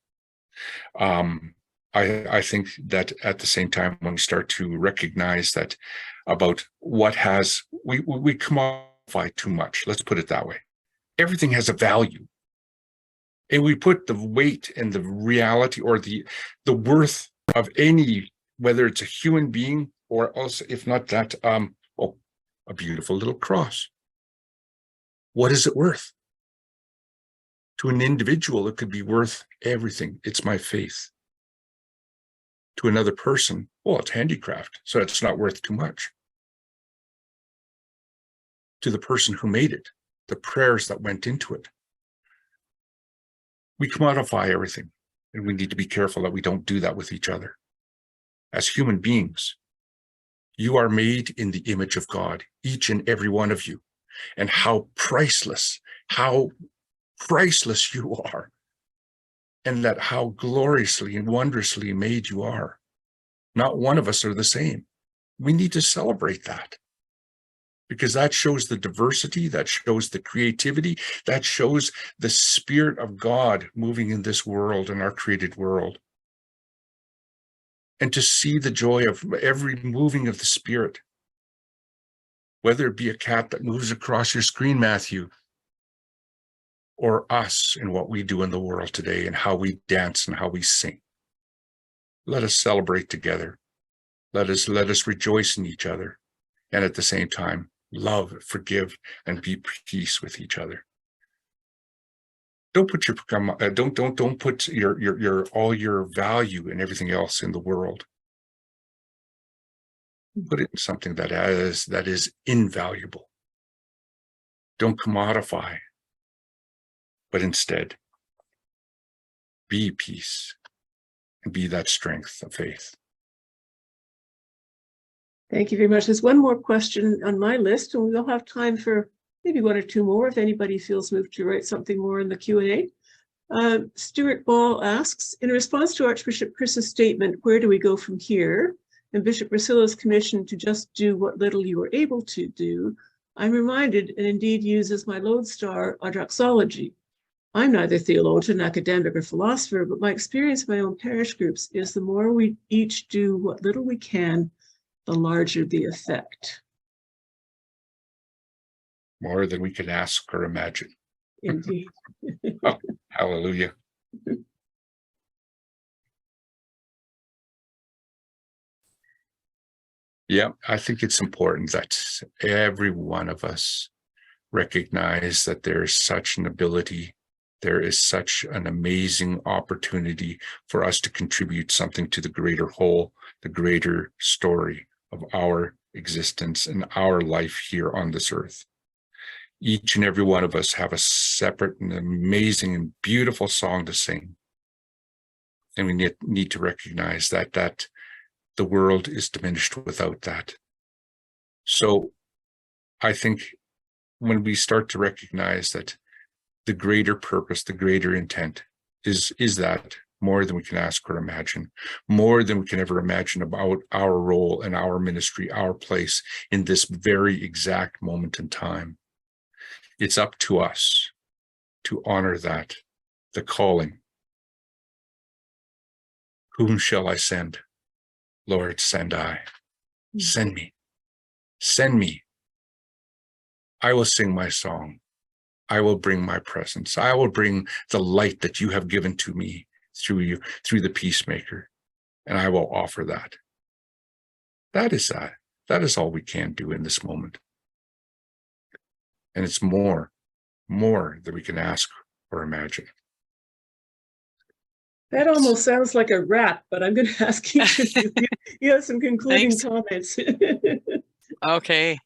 I think that at the same time, when we start to recognize that about what we commodify too much, let's put it that way. Everything has a value. And we put the weight and the reality or the worth of any, whether it's a human being or also, if not that, a beautiful little cross. What is it worth? To an individual, it could be worth everything. It's my faith. To another person, well, it's handicraft, so it's not worth too much. To the person who made it, the prayers that went into it. We commodify everything, and we need to be careful that we don't do that with each other. As human beings, you are made in the image of God, each and every one of you, and how priceless you are, and that how gloriously and wondrously made you are. Not one of us are the same. We need to celebrate that, because that shows the diversity, that shows the creativity, that shows the Spirit of God moving in this world, in our created world. And to see the joy of every moving of the Spirit, whether it be a cat that moves across your screen, Matthew, or us and what we do in the world today and how we dance and how we sing. Let us celebrate together. Let us rejoice in each other. And at the same time, love, forgive, and be peace with each other. Don't put don't put your all your value and everything else in the world. Put it in something that is invaluable. Don't commodify, but instead be peace and be that strength of faith. Thank you very much. There's one more question on my list, and we'll have time for maybe one or two more if anybody feels moved to write something more in the Q&A. Stuart Ball asks, in response to Archbishop Chris's statement, where do we go from here? And Bishop Riscylla's commission to just do what little you were able to do, I'm reminded, and indeed use as my lodestar, a doxology. I'm neither theologian, academic, or philosopher, but my experience in my own parish groups is the more we each do what little we can, the larger the effect. More than we can ask or imagine. Indeed. Oh, hallelujah. Yeah, I think it's important that every one of us recognize that there is such an ability, there is such an amazing opportunity for us to contribute something to the greater whole, the greater story of our existence and our life here on this earth. Each and every one of us have a separate and amazing and beautiful song to sing. And we need to recognize that the world is diminished without that. So I think when we start to recognize that the greater purpose, the greater intent is that more than we can ask or imagine, more than we can ever imagine about our role and our ministry, our place in this very exact moment in time. It's up to us to honor that, the calling. Whom shall I send? Lord, send I. Send me. Send me. I will sing my song. I will bring my presence. I will bring the light that you have given to me through you, through the peacemaker. And I will offer that. That is that. That is all we can do in this moment. And it's more than we can ask or imagine. That almost sounds like a rap, but I'm going to ask each of you. You have some concluding comments. Okay.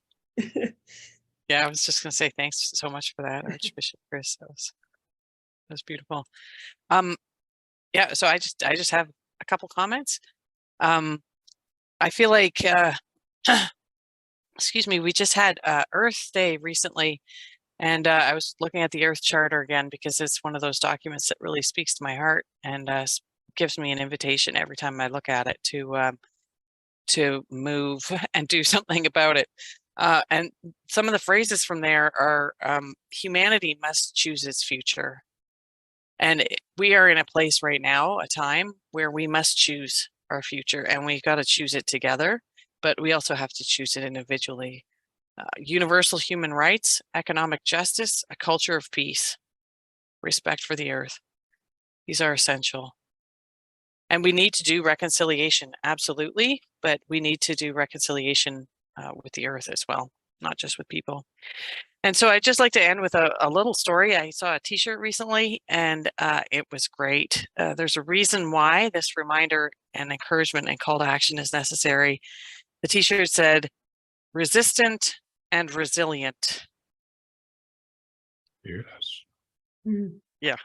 Yeah, I was just going to say thanks so much for that, Archbishop Chris. That was beautiful. Yeah, so I just have a couple comments. I feel like excuse me, we just had Earth Day recently, and I was looking at the Earth Charter again because it's one of those documents that really speaks to my heart and gives me an invitation every time I look at it to move and do something about it. And some of the phrases from there are humanity must choose its future. And we are in a place right now, a time where we must choose our future, and we got to choose it together, but we also have to choose it individually. Universal human rights, economic justice, a culture of peace, respect for the earth. These are essential. And we need to do reconciliation, absolutely, but we need to do reconciliation with the earth as well, not just with people. And so I'd just like to end with a little story. I saw a t-shirt recently and it was great. There's a reason why this reminder and encouragement and call to action is necessary. The t-shirt said, resistant and resilient. Yes. Yeah.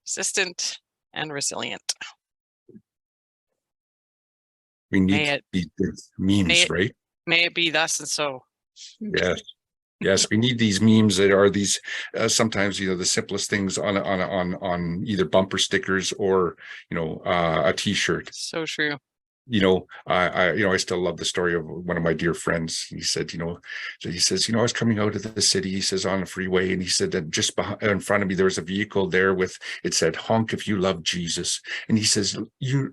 Resistant and resilient. We need these memes, right? May it be thus and so. Yes. Yes, we need these memes that are these sometimes, the simplest things on either bumper stickers or, a t-shirt. So true. I still love the story of one of my dear friends. He said, he says, I was coming out of the city, he says, on the freeway, and he said that just in front of me, there was a vehicle there it said, honk if you love Jesus. And he says, you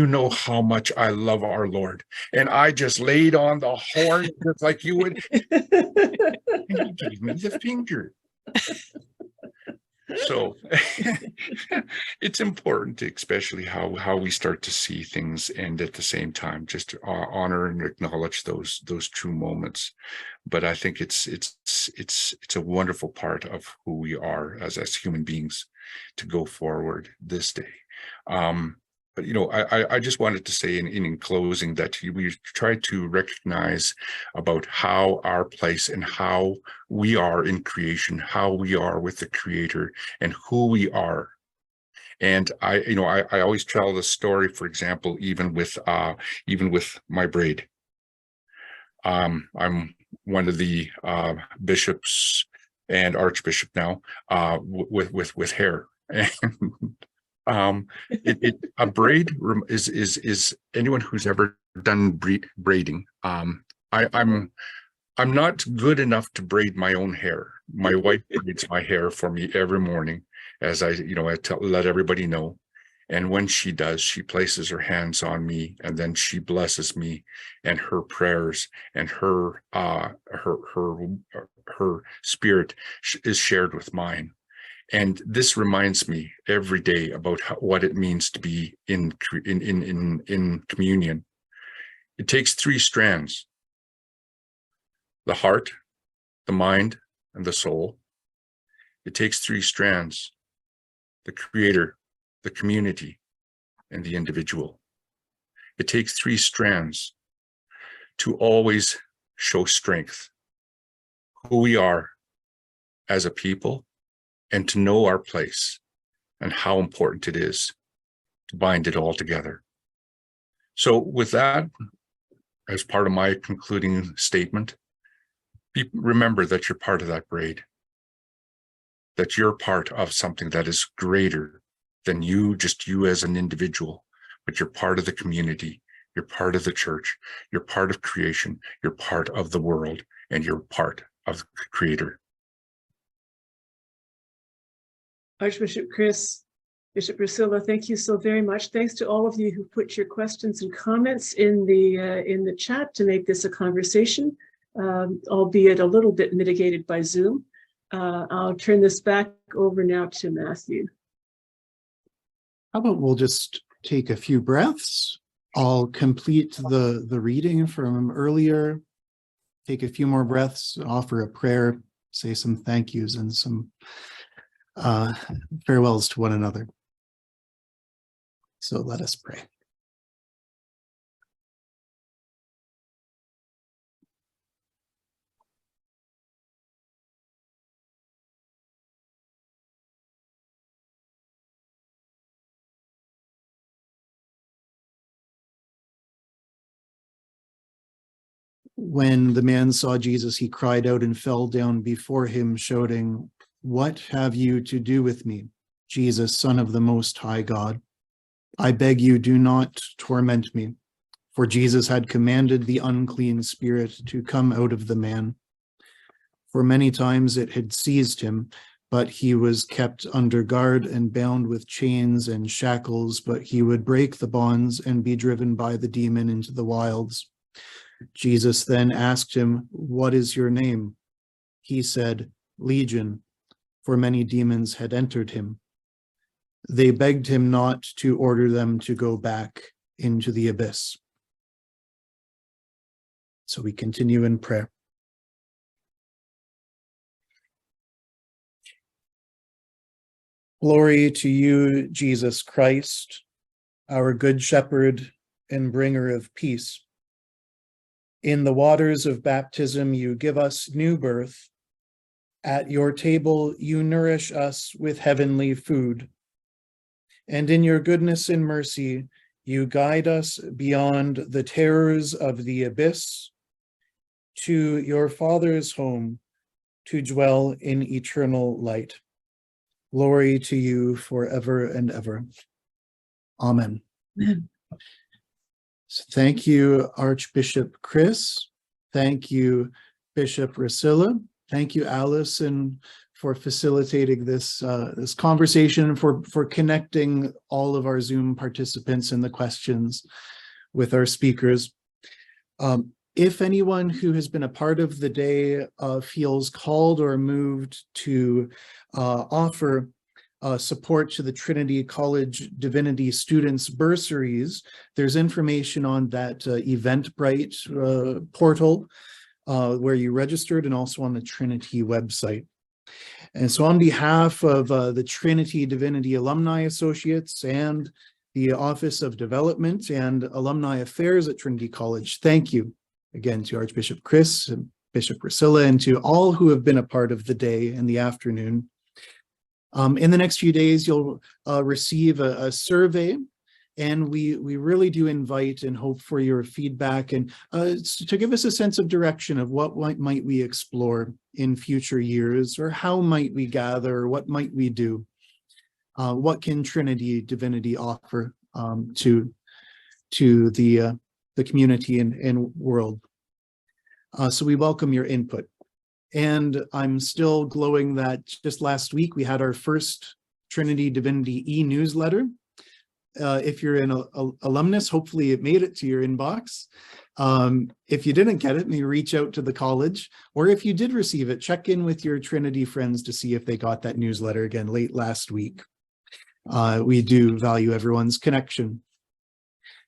know how much I love our Lord. And I just laid on the horn just like you would. And he gave me the finger. So it's important to especially how we start to see things, and at the same time just to honor and acknowledge those true moments. But I think it's a wonderful part of who we are as human beings to go forward this day. But I just wanted to say in closing that we try to recognize about how our place and how we are in creation, how we are with the Creator, and who we are. And I always tell the story, for example, even with my braid. I'm one of the bishops and Archbishop now with hair. And a braid is anyone who's ever done braiding. I'm I'm not good enough to braid my own hair. My wife braids my hair for me every morning, as I let everybody know. And when she does, she places her hands on me, and then she blesses me, and her prayers and her spirit is shared with mine. And this reminds me every day about what it means to be in communion. It takes 3 strands: the heart, the mind, and the soul. It takes 3 strands: the Creator, the community, and the individual. It takes 3 strands to always show strength, who we are as a people, and to know our place and how important it is to bind it all together. So with that, as part of my concluding statement, remember that you're part of that braid, that you're part of something that is greater than you, just you as an individual, but you're part of the community, you're part of the church, you're part of creation, you're part of the world, and you're part of the Creator. Archbishop Chris, Bishop Riscylla, thank you so very much. Thanks to all of you who put your questions and comments in the chat to make this a conversation, albeit a little bit mitigated by Zoom. I'll turn this back over now to Matthew. How about we'll just take a few breaths. I'll complete the reading from earlier, take a few more breaths, offer a prayer, say some thank yous and some farewells to one another. So let us pray. When the man saw Jesus, he cried out and fell down before him, shouting, "What have you to do with me, Jesus, Son of the Most High God? I beg you, do not torment me." For Jesus had commanded the unclean spirit to come out of the man. For many times it had seized him, but he was kept under guard and bound with chains and shackles, but he would break the bonds and be driven by the demon into the wilds. Jesus then asked him, "What is your name?" He said, "Legion," for many demons had entered him. They begged him not to order them to go back into the abyss. So we continue in prayer. Glory to you, Jesus Christ, our good shepherd and bringer of peace. In the waters of baptism, you give us new birth. At your table, you nourish us with heavenly food. And in your goodness and mercy, you guide us beyond the terrors of the abyss to your Father's home to dwell in eternal light. Glory to you forever and ever. Amen. Amen. So thank you, Archbishop Chris. Thank you, Bishop Riscylla. Thank you, Allison, for facilitating this this conversation, for connecting all of our Zoom participants and the questions with our speakers. If anyone who has been a part of the day feels called or moved to offer support to the Trinity College Divinity students' bursaries, there's information on that Eventbrite portal where you registered, and also on the Trinity website. And so on behalf of the Trinity Divinity Alumni Associates and the Office of Development and Alumni Affairs at Trinity College, thank you again to Archbishop Chris and Bishop Riscylla, and to all who have been a part of the day and the afternoon. In the next few days, you'll receive a survey, and we really do invite and hope for your feedback and to give us a sense of direction of what might we explore in future years, or how might we gather, or what might we do? What can Trinity Divinity offer to the community and world? So we welcome your input. And I'm still glowing that just last week we had our first Trinity Divinity e-newsletter. If you're an alumnus, hopefully it made it to your inbox. If you didn't get it, maybe reach out to the college, or if you did receive it, check in with your Trinity friends to see if they got that newsletter again late last week. We do value everyone's connection.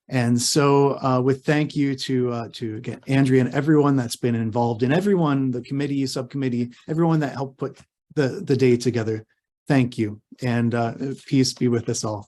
And so with thank you to again, Andrea and everyone that's been involved in everyone, the committee, subcommittee, everyone that helped put the day together. Thank you, and peace be with us all.